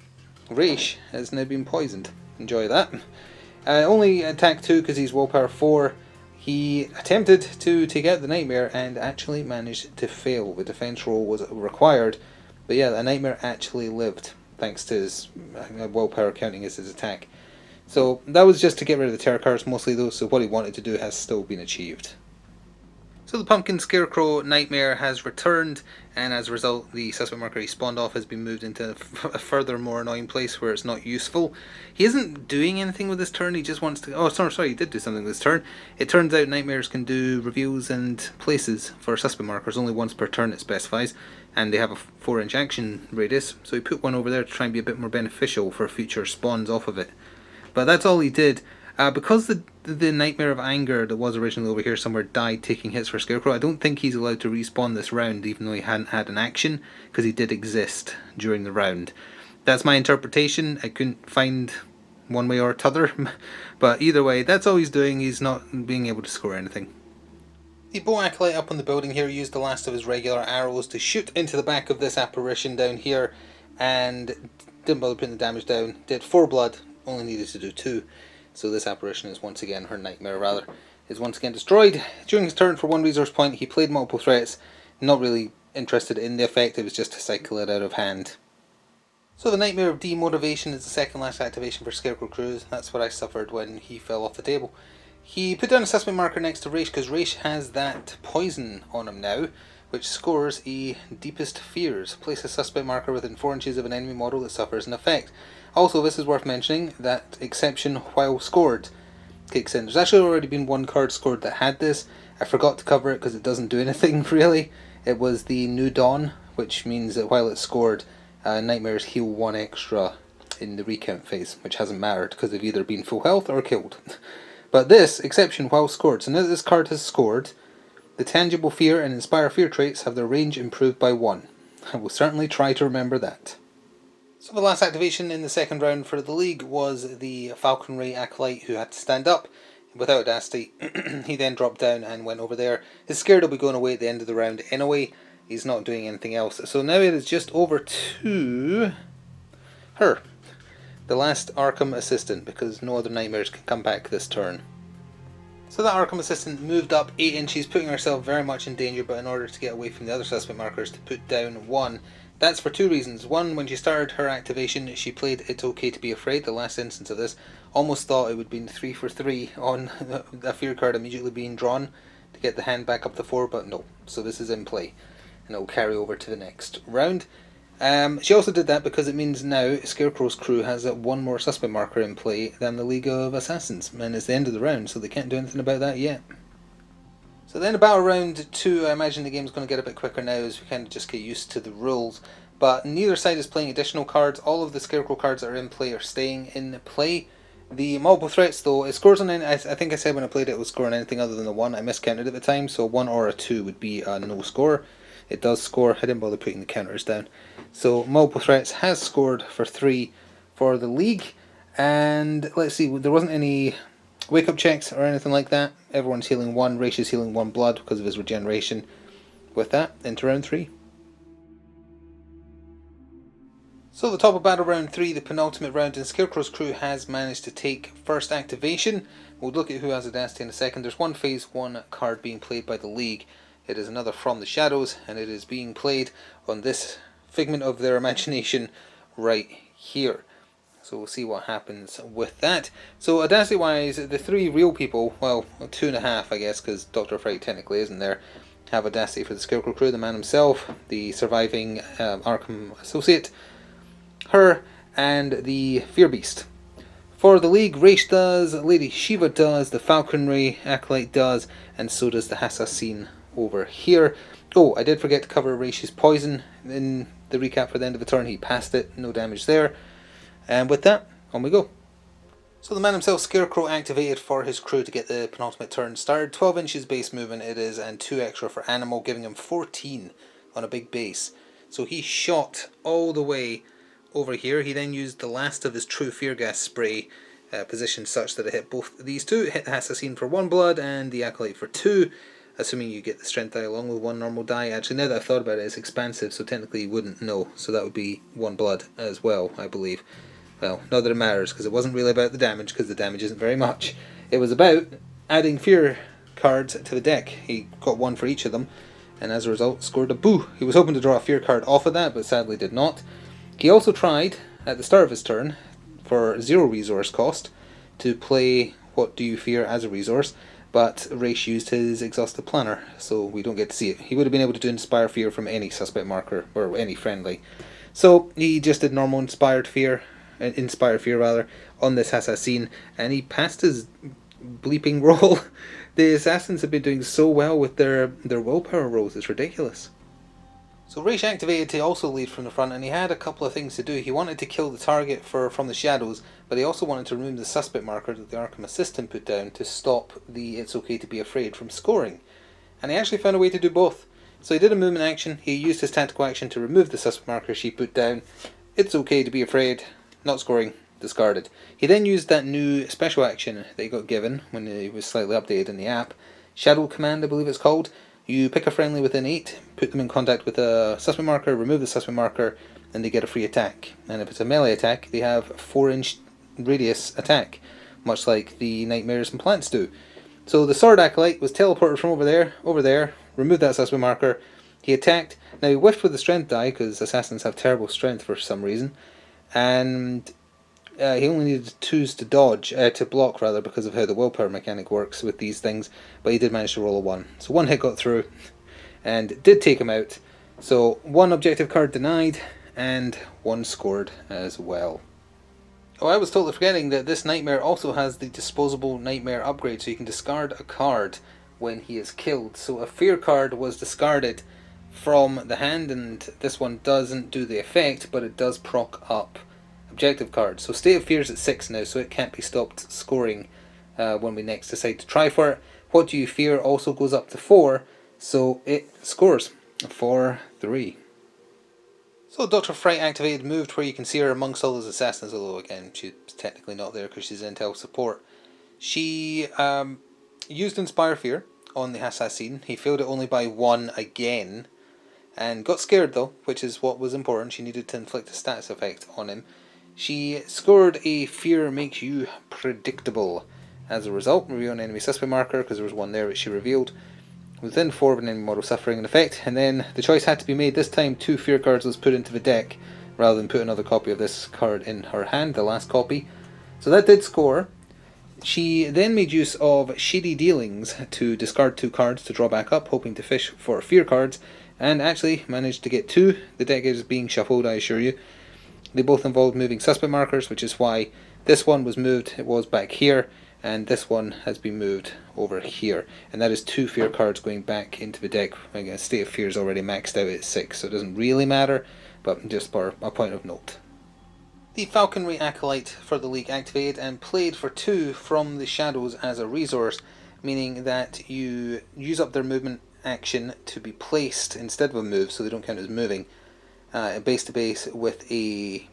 Raish has now been poisoned. Enjoy that. Only attack 2 because he's willpower 4. He attempted to take out the Nightmare and actually managed to fail. The defense roll was required, but yeah, the Nightmare actually lived thanks to his willpower counting as his attack. So that was just to get rid of the terror cards mostly though, so what he wanted to do has still been achieved. So the Pumpkin Scarecrow Nightmare has returned, and as a result the suspect marker he spawned off has been moved into a further more annoying place where it's not useful. He isn't doing anything with this turn, he just wants to... Oh, sorry, he did do something with this turn. It turns out Nightmares can do reveals and places for suspect markers, only once per turn it specifies, and they have a 4-inch action radius, so he put one over there to try and be a bit more beneficial for future spawns off of it. But that's all he did. Because the Nightmare of Anger that was originally over here somewhere died taking hits for Scarecrow, I don't think he's allowed to respawn this round even though he hadn't had an action, because he did exist during the round. That's my interpretation. I couldn't find one way or t'other, but either way, that's all he's doing. He's not being able to score anything. The Bow Acolyte up on the building here used the last of his regular arrows to shoot into the back of this apparition down here, and didn't bother putting the damage down. Did 4 blood, only needed to do 2. So this apparition is once again, her nightmare rather, is once again destroyed. During his turn for 1 resource point, he played multiple threats. Not really interested in the effect, it was just to cycle it out of hand. So the Nightmare of Demotivation is the second last activation for Scarecrow Crews. That's what I suffered when he fell off the table. He put down a suspect marker next to Raish because Raish has that poison on him now, which scores a Deepest Fears. Place a suspect marker within 4 inches of an enemy model that suffers an effect. Also, this is worth mentioning, that exception while scored kicks in. There's actually already been 1 card scored that had this. I forgot to cover it because it doesn't do anything really. It was the New Dawn, which means that while it's scored, Nightmares heal 1 extra in the recount phase, which hasn't mattered because they've either been full health or killed. But this, exception while scored, so now that this card has scored, the Tangible Fear and Inspire Fear traits have their range improved by 1. I will certainly try to remember that. So the last activation in the second round for the league was the Falconry Acolyte, who had to stand up without Audacity. He then dropped down and went over there. His Scared will be going away at the end of the round anyway. He's not doing anything else. So now it is just over to her, the last Arkham Assistant, because no other Nightmares can come back this turn. So that Arkham Assistant moved up 8 inches, putting herself very much in danger, but in order to get away from the other suspect markers, to put down 1. That's for 2 reasons. One, when she started her activation, she played It's Okay to Be Afraid, the last instance of this. Almost thought it would have been 3 for 3 on a fear card immediately being drawn to get the hand back up to 4, but no. So this is in play, and it will carry over to the next round. She also did that because it means now Scarecrow's crew has 1 more suspect marker in play than the League of Assassins, and it's the end of the round, so they can't do anything about that yet. So then about round 2, I imagine the game's going to get a bit quicker now as we kind of just get used to the rules. But neither side is playing additional cards. All of the Scarecrow cards that are in play are staying in play. The multiple threats though, it scores on any, I think I said when I played it would score on anything other than the 1. I miscounted at the time, so 1 or a 2 would be a no score. It does score, I didn't bother putting the counters down. So multiple threats has scored for 3 for the league. And let's see, there wasn't any wake up checks or anything like that. Everyone's healing 1, Raish is healing 1 blood because of his regeneration. With that, into round 3. So the top of battle round 3, the penultimate round, and Scarecrow's crew has managed to take first activation. We'll look at who has Audacity in a second. There's 1 phase 1 card being played by the league. It is another From the Shadows, and it is being played on this figment of their imagination right here. So we'll see what happens with that. So Audacity-wise, the 3 real people, well, 2.5 I guess, because Dr. Fright technically isn't there, have Audacity for the Scarecrow crew, the man himself, the surviving Arkham associate, her, and the Fear Beast. For the League, Raish does, Lady Shiva does, the Falconry Acolyte does, and so does the Assassin over here. Oh, I did forget to cover Raish's poison in the recap for the end of the turn. He passed it, no damage there. And with that, on we go. So the man himself, Scarecrow, activated for his crew to get the penultimate turn started. 12 inches base movement it is, and 2 extra for animal, giving him 14 on a big base. So he shot all the way over here. He then used the last of his true fear gas spray, positioned such that it hit both these two. It hit the Assassin for 1 blood and the Acolyte for 2, assuming you get the strength die along with 1 normal die. Actually, now that I've thought about it, it's expansive, so technically you wouldn't know. So that would be 1 blood as well, I believe. Well, not that it matters, because it wasn't really about the damage, because the damage isn't very much. It was about adding fear cards to the deck. He got 1 for each of them, and as a result scored a boo. He was hoping to draw a fear card off of that, but sadly did not. He also tried, at the start of his turn, for 0 resource cost, to play What Do You Fear as a resource, but Raish used his Exhausted Planner, so we don't get to see it. He would have been able to do Inspire Fear from any suspect marker, or any friendly. So he just did normal Inspire Fear on this Assassin, and he passed his bleeping roll. The Assassins have been doing so well with their willpower rolls, it's ridiculous. So Raish activated to also lead from the front, and he had a couple of things to do. He wanted to kill the target from the shadows, but he also wanted to remove the suspect marker that the Arkham assistant put down to stop the It's Okay to Be Afraid from scoring. And he actually found a way to do both. So he did a movement action, he used his tactical action to remove the suspect marker she put down. It's Okay to Be Afraid, not scoring, discarded. He then used that new special action that he got given when it was slightly updated in the app. Shadow Command, I believe it's called. You pick a friendly within 8, put them in contact with a suspect marker, remove the suspect marker, and they get a free attack. And if it's a melee attack, they have 4-inch radius attack, much like the Nightmares and Plants do. So the Sword Acolyte was teleported from over there, removed that suspect marker, he attacked. Now he whiffed with the strength die, because assassins have terrible strength for some reason, and he only needed 2s to dodge, to block rather, because of how the willpower mechanic works with these things, but he did manage to roll a 1. So 1 hit got through, and did take him out. So 1 objective card denied, and 1 scored as well. Oh, I was totally forgetting that this Nightmare also has the disposable Nightmare upgrade, so you can discard a card when he is killed. So a fear card was discarded from the hand, and this one doesn't do the effect, but it does proc up objective cards. So State of Fear is at 6 now, so it can't be stopped scoring when we next decide to try for it. What Do You Fear also goes up to 4, so it scores for 3. So Dr. Fright activated, moved where you can see her amongst all those assassins, although again she's technically not there because she's intel support. She used Inspire Fear on the Assassin. He failed it only by 1 again, and got scared though, which is what was important. She needed to inflict a status effect on him. She scored a Fear Makes You Predictable. As a result, reveal an enemy suspect marker, because there was 1 there which she revealed. Within 4 of an enemy model suffering an effect, and then the choice had to be made. This time 2 fear cards was put into the deck, rather than put another copy of this card in her hand, the last copy. So that did score. She then made use of Shady Dealings to discard 2 cards to draw back up, hoping to fish for fear cards, and actually managed to get 2. The deck is being shuffled, I assure you. They both involved moving suspect markers, which is why this one was moved, it was back here, and this one has been moved over here. And that is 2 fear cards going back into the deck. Again, State of Fear is already maxed out at 6, so it doesn't really matter, but just for a point of note. The Falconry Acolyte for the League activated and played for 2 from the shadows as a resource, meaning that you use up their movement action to be placed instead of a move, so they don't count as moving, base to base with a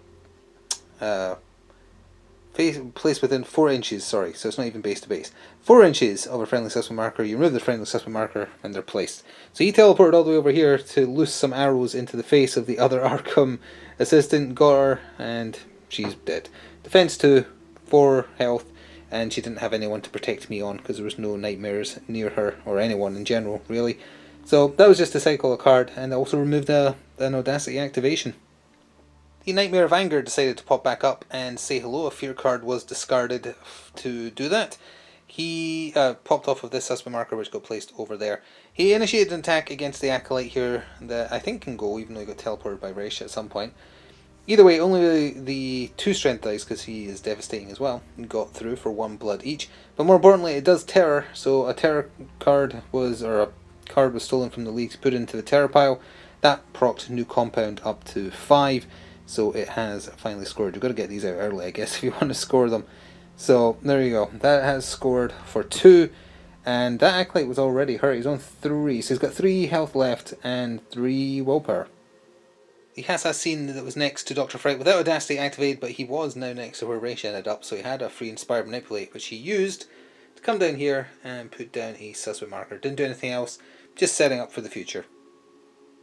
placed within 4 inches, sorry, so it's not even base to base. 4 inches of a friendly suspect marker, you remove the friendly suspect marker, and they're placed. So he teleported all the way over here to loose some arrows into the face of the other Arkham assistant, got her, and she's dead. Defense 2, 4 health, and she didn't have anyone to protect me on, because there was no nightmares near her, or anyone in general, really. So that was just to cycle a card, and also removed an Audacity activation. The Nightmare of Anger decided to pop back up and say hello. A fear card was discarded to do that. he popped off of this suspect marker, which got placed over there. He initiated an attack against the Acolyte here that I think can go, even though he got teleported by Raish at some point. Either way, only the 2 strength dice, because he is devastating as well, got through for 1 blood each. But more importantly, it does terror, so a terror card was, or a card was stolen from the league to put into the terror pile. That procced New Compound up to 5, so it has finally scored. You've got to get these out early, I guess, if you want to score them. So there you go, that has scored for 2, and that Acolyte was already hurt. He's on 3, so he's got 3 health left and 3 willpower. The assassin that was next to Dr. Fright without Audacity activated, but he was now next to where Raish ended up, so he had a free Inspired Manipulate, which he used to come down here and put down a suspect marker. Didn't do anything else, just setting up for the future.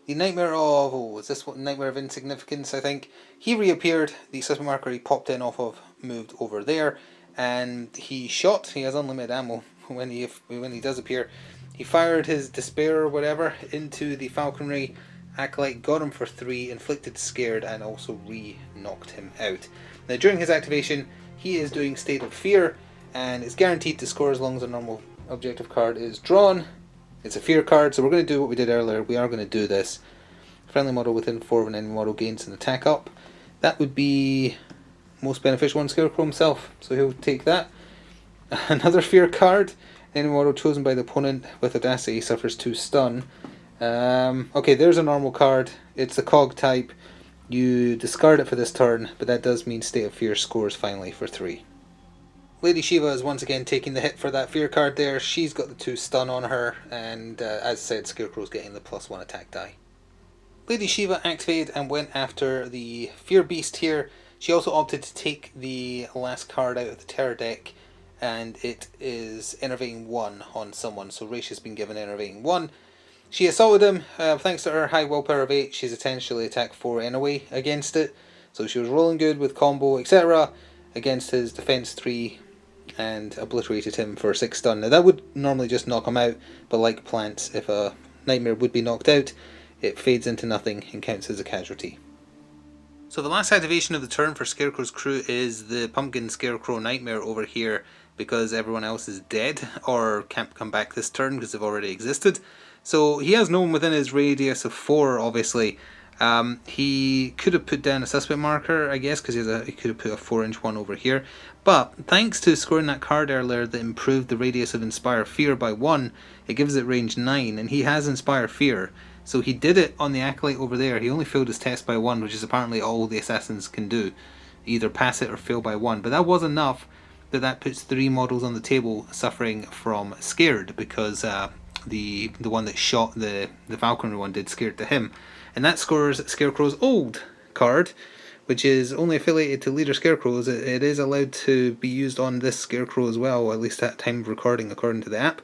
The Nightmare of, was this what, Nightmare of Insignificance, I think? He reappeared, the suspect marker he popped in off of moved over there, and he shot. He has unlimited ammo when he does appear. He fired his Despair or whatever into the Falconry Acolyte, got him for 3, inflicted Scared, and also re-knocked him out. Now during his activation, he is doing State of Fear, and is guaranteed to score as long as a normal objective card is drawn. It's a fear card, so we're going to do what we did earlier. We are going to do this. Friendly model within 4 of an enemy model gains an attack up. That would be most beneficial on Scarecrow himself, so he'll take that. Another fear card. Enemy model chosen by the opponent with Audacity suffers 2 stun. Okay, there's a normal card. It's the cog type. You discard it for this turn, but that does mean State of Fear scores finally for 3. Lady Shiva is once again taking the hit for that fear card there. She's got the 2 stun on her, and as I said, Scarecrow's getting the +1 attack die. Lady Shiva activated and went after the Fear Beast here. She also opted to take the last card out of the Terror deck, and it is Enervating 1 on someone, so Raish has been given Enervating 1. She assaulted him. Thanks to her high willpower of 8, she's essentially attacked 4 anyway against it, so she was rolling good with combo, etc. against his defense 3, and obliterated him for 6 stun. Now that would normally just knock him out, but like plants, if a Nightmare would be knocked out, it fades into nothing and counts as a casualty. So the last activation of the turn for Scarecrow's crew is the Pumpkin Scarecrow Nightmare over here, because everyone else is dead or can't come back this turn because they've already existed. So he has no one within his radius of 4, obviously. He could have put down a suspect marker, I guess, because he could have put a 4-inch one over here. But thanks to scoring that card earlier that improved the radius of Inspire Fear by 1, it gives it range 9, and he has Inspire Fear. So he did it on the Acolyte over there. He only failed his test by 1, which is apparently all the assassins can do. Either pass it or fail by 1. But that was enough that puts 3 models on the table suffering from Scared, because the one that shot the Falconry one did Scared to him. And that scores Scarecrow's old card, which is only affiliated to Leader Scarecrows. It is allowed to be used on this Scarecrow as well, at least at time of recording according to the app.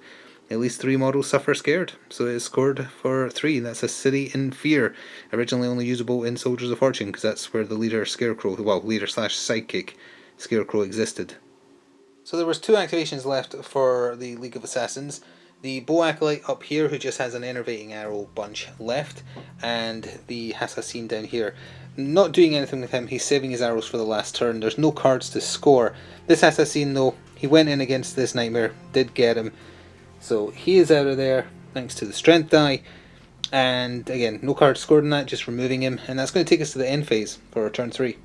At least 3 models suffer Scared, so it is scored for 3. That's a City in Fear, originally only usable in Soldiers of Fortune, because that's where the Leader Scarecrow, well, Leader/Sidekick Scarecrow existed. So there was 2 activations left for the League of Assassins. The Bow Acolyte up here, who just has an Enervating Arrow bunch left, and the Assassin down here. Not doing anything with him, he's saving his arrows for the last turn. There's no cards to score. This Assassin, though, he went in against this Nightmare, did get him. So he is out of there, thanks to the Strength die. And again, no cards scored in that, just removing him. And that's going to take us to the end phase for turn 3.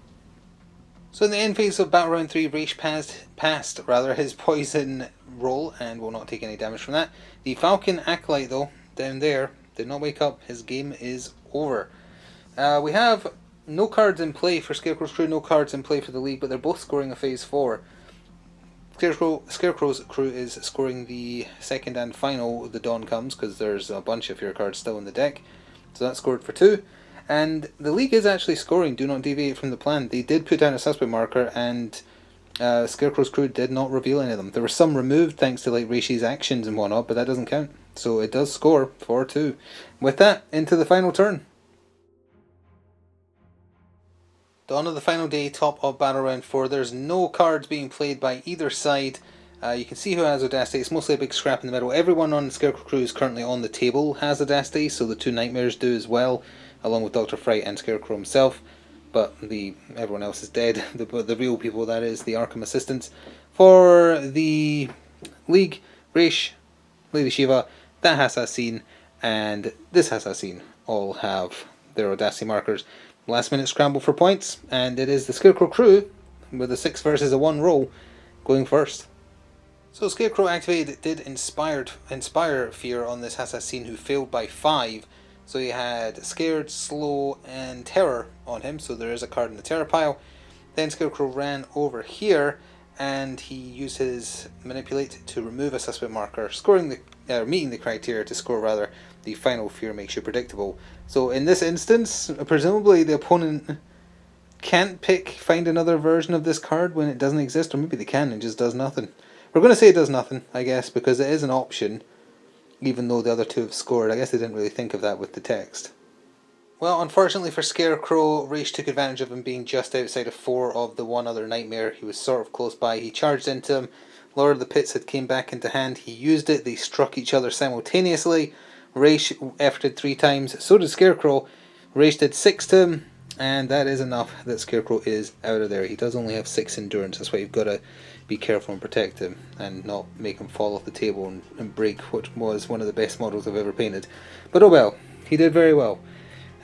So in the end phase of Battle Round 3, Raish passed his poison roll and will not take any damage from that. The Falcon Acolyte, though, down there, did not wake up. His game is over. We have no cards in play for Scarecrow's crew, no cards in play for the League, but they're both scoring a phase 4. Scarecrow's crew is scoring the second and final The Dawn Comes, because there's a bunch of fear cards still in the deck. So that's scored for 2. And the League is actually scoring Do Not Deviate from the Plan. They did put down a suspect marker, and Scarecrow's crew did not reveal any of them. There were some removed thanks to like Raishi's actions and whatnot, but that doesn't count. So it does score for 2. With that, into the final turn. Dawn of the final day, top of Battle Round 4. There's no cards being played by either side. You can see who has Audacity. It's mostly a big scrap in the middle. Everyone on the Scarecrow crew is currently on the table has Audacity, so the 2 Nightmares do as well, along with Dr. Fright and Scarecrow himself. But everyone else is dead. The real people, that is, the Arkham assistants. For the League, Raish, Lady Shiva, that assassin, and this assassin all have their Audacity markers. Last minute scramble for points, and it is the Scarecrow crew with a 6 versus a 1 roll going first. So Scarecrow activated did inspire fear on this assassin who failed by 5. So he had Scared, Slow, and Terror on him, so there is a card in the Terror pile. Then Scarecrow ran over here, and he used his Manipulate to remove a suspect marker, meeting the criteria to score rather. The final fear makes you predictable. So in this instance, presumably the opponent can't find another version of this card when it doesn't exist, or maybe they can and just does nothing. We're going to say it does nothing, I guess, because it is an option, even though the other two have scored. I guess they didn't really think of that with the text. Well, unfortunately for Scarecrow, Raish took advantage of him being just outside of 4 of the one other nightmare. He was sort of close by. He charged into him. Lord of the Pits had came back into hand. He used it. They struck each other simultaneously. Raish efforted 3 times. So did Scarecrow. Raish did 6 to him. And that is enough that Scarecrow is out of there. He does only have 6 endurance. That's why you've got to be careful and protect him and not make him fall off the table and break what was one of the best models I've ever painted. But oh well, he did very well.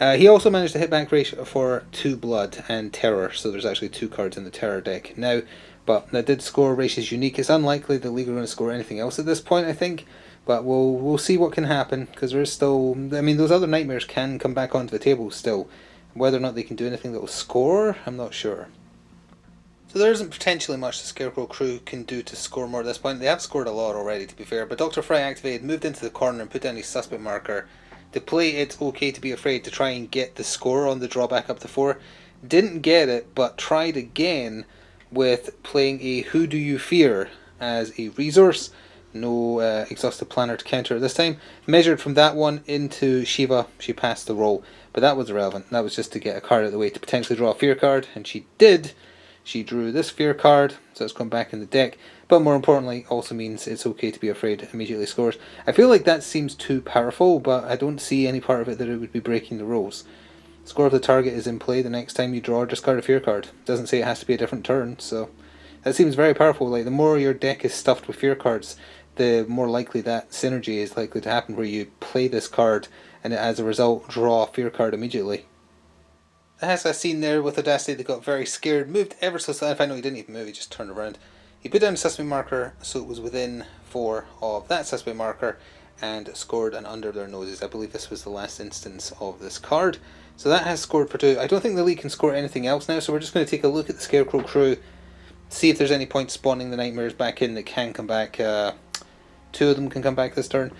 He also managed to hit back Raish for 2 blood and Terror, so there's actually 2 cards in the Terror deck now. But that did score Raish's unique. It's unlikely the League are going to score anything else at this point, I think. But we'll see what can happen, because there is still... I mean, those other nightmares can come back onto the table still. Whether or not they can do anything that will score, I'm not sure. So there isn't potentially much the Scarecrow crew can do to score more at this point. They have scored a lot already, to be fair, but Dr. Fry activated, moved into the corner and put down his suspect marker. To play It's Okay to Be Afraid to try and get the score on the drawback up to 4. Didn't get it, but tried again with playing a Who Do You Fear as a resource. No exhaustive planner to counter this time. Measured from that one into Shiva, she passed the roll, but that was irrelevant. That was just to get a card out of the way to potentially draw a fear card, and she did. She drew this fear card, so it's come back in the deck, but more importantly also means It's Okay to Be Afraid immediately scores. I feel like that seems too powerful, but I don't see any part of it that it would be breaking the rules. Score of the target is in play the next time you draw or discard a fear card. It doesn't say it has to be a different turn, so that seems very powerful. Like, the more your deck is stuffed with fear cards, the more likely that synergy is likely to happen, where you play this card and as a result draw a fear card immediately. As I seen there with Audacity, they got very scared, moved ever so slightly. I know he didn't even move, he just turned around. He put down a suspect marker, so it was within 4 of that suspect marker, and scored an under their noses. I believe this was the last instance of this card. So that has scored for 2. I don't think the League can score anything else now, so we're just going to take a look at the Scarecrow crew, see if there's any point spawning the nightmares back in that can come back. 2 of them can come back this turn.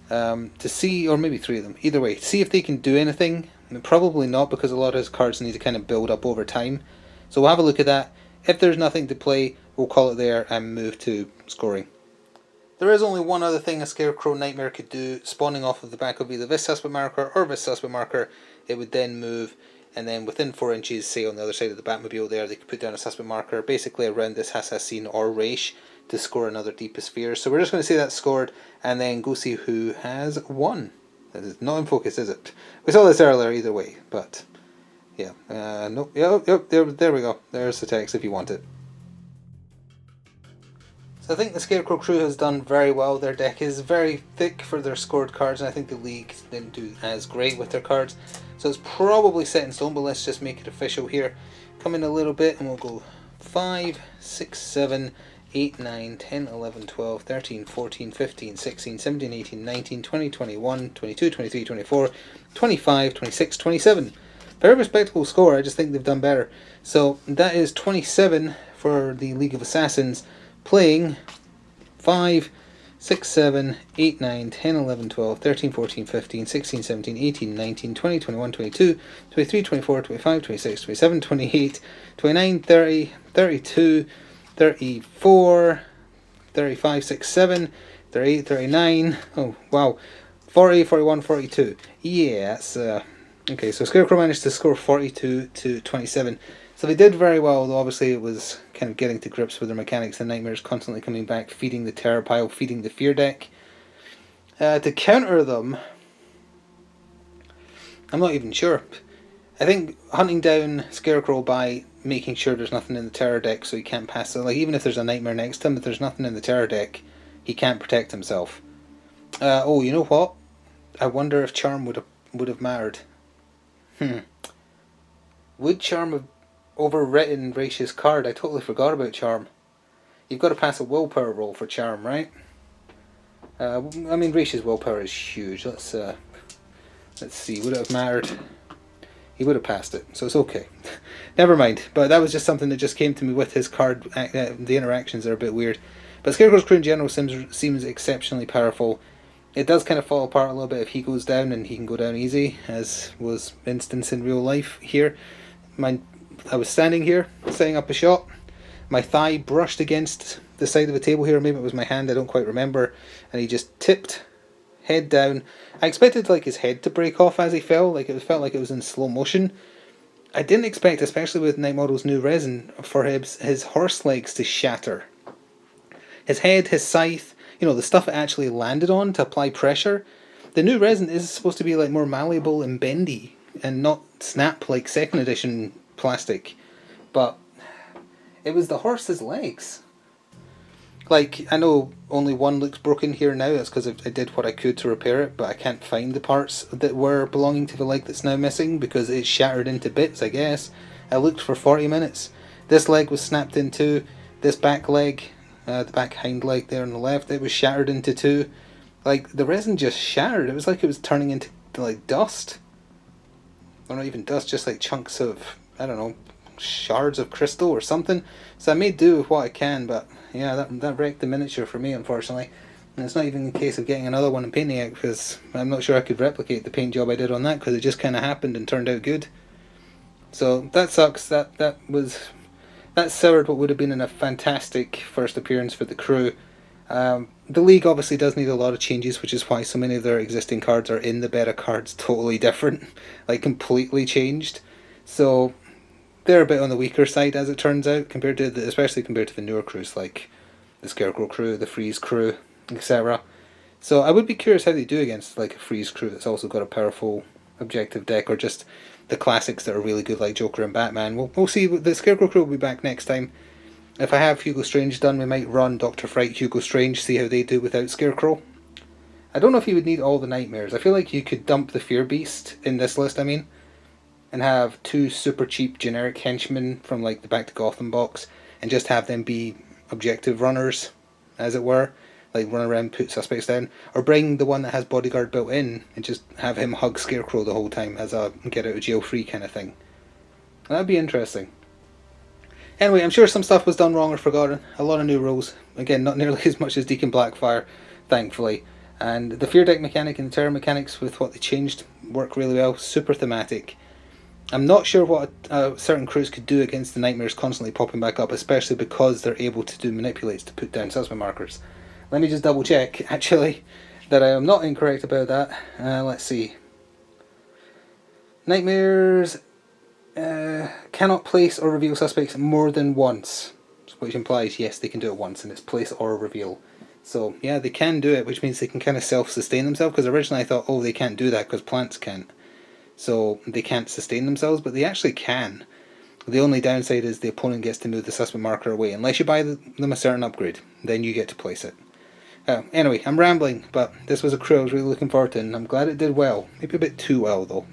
To see, or maybe 3 of them, either way, see if they can do anything. I mean, probably not, because a lot of his cards need to kind of build up over time. So we'll have a look at that. If there's nothing to play, we'll call it there and move to scoring. There is only one other thing a Scarecrow Nightmare could do, spawning off of the back of either this suspect marker or this suspect marker. It would then move, and then within 4 inches, say on the other side of the Batmobile there, they could put down a suspect marker, basically around this assassin or Raish, to score another Deepest Fear. So we're just going to say that's scored, and then go see who has won. That is not in focus, is it? We saw this earlier either way, but yeah. Nope. Yep, there we go. There's the text if you want it. So I think the Scarecrow crew has done very well. Their deck is very thick for their scored cards, and I think the League didn't do as great with their cards. So it's probably set in stone, but let's just make it official here. Come in a little bit and we'll go 5, 6, 7, 8, 9, 10, 11, 12, 13, 14, 15, 16, 17, 18, 19, 20, 21, 22, 23, 24, 25, 26, 27. Very respectable score. I just think they've done better. So that is 27 for the League of Assassins, playing 5, 6, 7, 8, 9, 10, 11, 12, 13, 14, 15, 16, 17, 18, 19, 20, 21, 22, 23, 24, 25, 26, 27, 28, 29, 30, 32, 34, 35, 6, 7, 38, 39, oh wow, 40, 41, 42. Yeah, that's, okay, so Scarecrow managed to score 42 to 27. So they did very well, though obviously it was kind of getting to grips with their mechanics. The nightmares constantly coming back, feeding the terror pile, feeding the fear deck. To counter them, I'm not even sure. I think hunting down Scarecrow by making sure there's nothing in the terror deck so he can't pass it. Like, even if there's a nightmare next to him, if there's nothing in the terror deck, he can't protect himself. Oh, you know what? I wonder if Charm would have mattered. Would Charm have overwritten Raish's card? I totally forgot about Charm. You've got to pass a willpower roll for Charm, right? I mean, Raish's willpower is huge. Let's see. Would it have mattered? He would have passed it, so it's okay. Never mind. But that was just something that just came to me with his card. The interactions are a bit weird. But Scarecrow's crew in general seems exceptionally powerful. It does kind of fall apart a little bit if he goes down, and he can go down easy, as was instance in real life here. I was standing here, setting up a shot. My thigh brushed against the side of the table here, maybe it was my hand, I don't quite remember, and he just tipped, head down. I expected like his head to break off as he fell, like it felt like it was in slow motion. I didn't expect, especially with Night Model's new resin, for his horse legs to shatter. His head, his scythe, the stuff it actually landed on to apply pressure. The new resin is supposed to be like more malleable and bendy, and not snap like second edition plastic, but it was the horse's legs. Like, I know only one looks broken here now, that's because I did what I could to repair it, but I can't find the parts that were belonging to the leg that's now missing, because it's shattered into bits, I guess. I looked for 40 minutes. This leg was snapped in two, this back leg, the back hind leg there on the left, it was shattered into two. Like, the resin just shattered, it was like it was turning into, like, dust. Or not even dust, just like chunks of, I don't know, shards of crystal or something. So I made do with what I can, but yeah, that wrecked the miniature for me, unfortunately. And it's not even a case of getting another one and painting it, because I'm not sure I could replicate the paint job I did on that, because it just kind of happened and turned out good. So that sucks. That soured what would have been a fantastic first appearance for the crew. The League obviously does need a lot of changes, which is why so many of their existing cards are in the beta cards totally different, like completely changed. So they're a bit on the weaker side, as it turns out, especially compared to the newer crews like the Scarecrow crew, the Freeze crew, etc. So I would be curious how they do against like a Freeze crew that's also got a powerful objective deck, or just the classics that are really good like Joker and Batman. We'll see. The Scarecrow crew will be back next time. If I have Hugo Strange done, we might run Dr. Fright, Hugo Strange, see how they do without Scarecrow. I don't know if you would need all the nightmares. I feel like you could dump the Fear Beast in this list, and have two super cheap generic henchmen from like the Back to Gotham box, and just have them be objective runners, as it were, like run around, put suspects down, or bring the one that has bodyguard built in and just have him hug Scarecrow the whole time as a get out of jail free kind of thing. That'd be interesting. Anyway, I'm sure some stuff was done wrong or forgotten. A lot of new rules. Again, not nearly as much as Deacon Blackfire, thankfully. And the Fear Deck mechanic and the Terror mechanics with what they changed work really well. Super thematic. I'm not sure what certain crews could do against the nightmares constantly popping back up, especially because they're able to do manipulates to put down suspect markers. Let me just double check, actually, that I am not incorrect about that. Let's see. Nightmares cannot place or reveal suspects more than once, which implies, yes, they can do it once, and it's place or reveal. So, yeah, they can do it, which means they can kind of self-sustain themselves, because originally I thought, oh, they can't do that because plants can't. So they can't sustain themselves, but they actually can. The only downside is the opponent gets to move the suspect marker away. Unless you buy them a certain upgrade, then you get to place it. Anyway, I'm rambling, but this was a crew I was really looking forward to, and I'm glad it did well. Maybe a bit too well, though.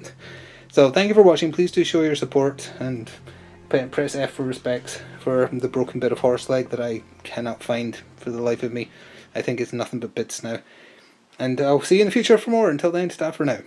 So thank you for watching. Please do show your support, and press F for respect for the broken bit of horse leg that I cannot find for the life of me. I think it's nothing but bits now. And I'll see you in the future for more. Until then, ta for now.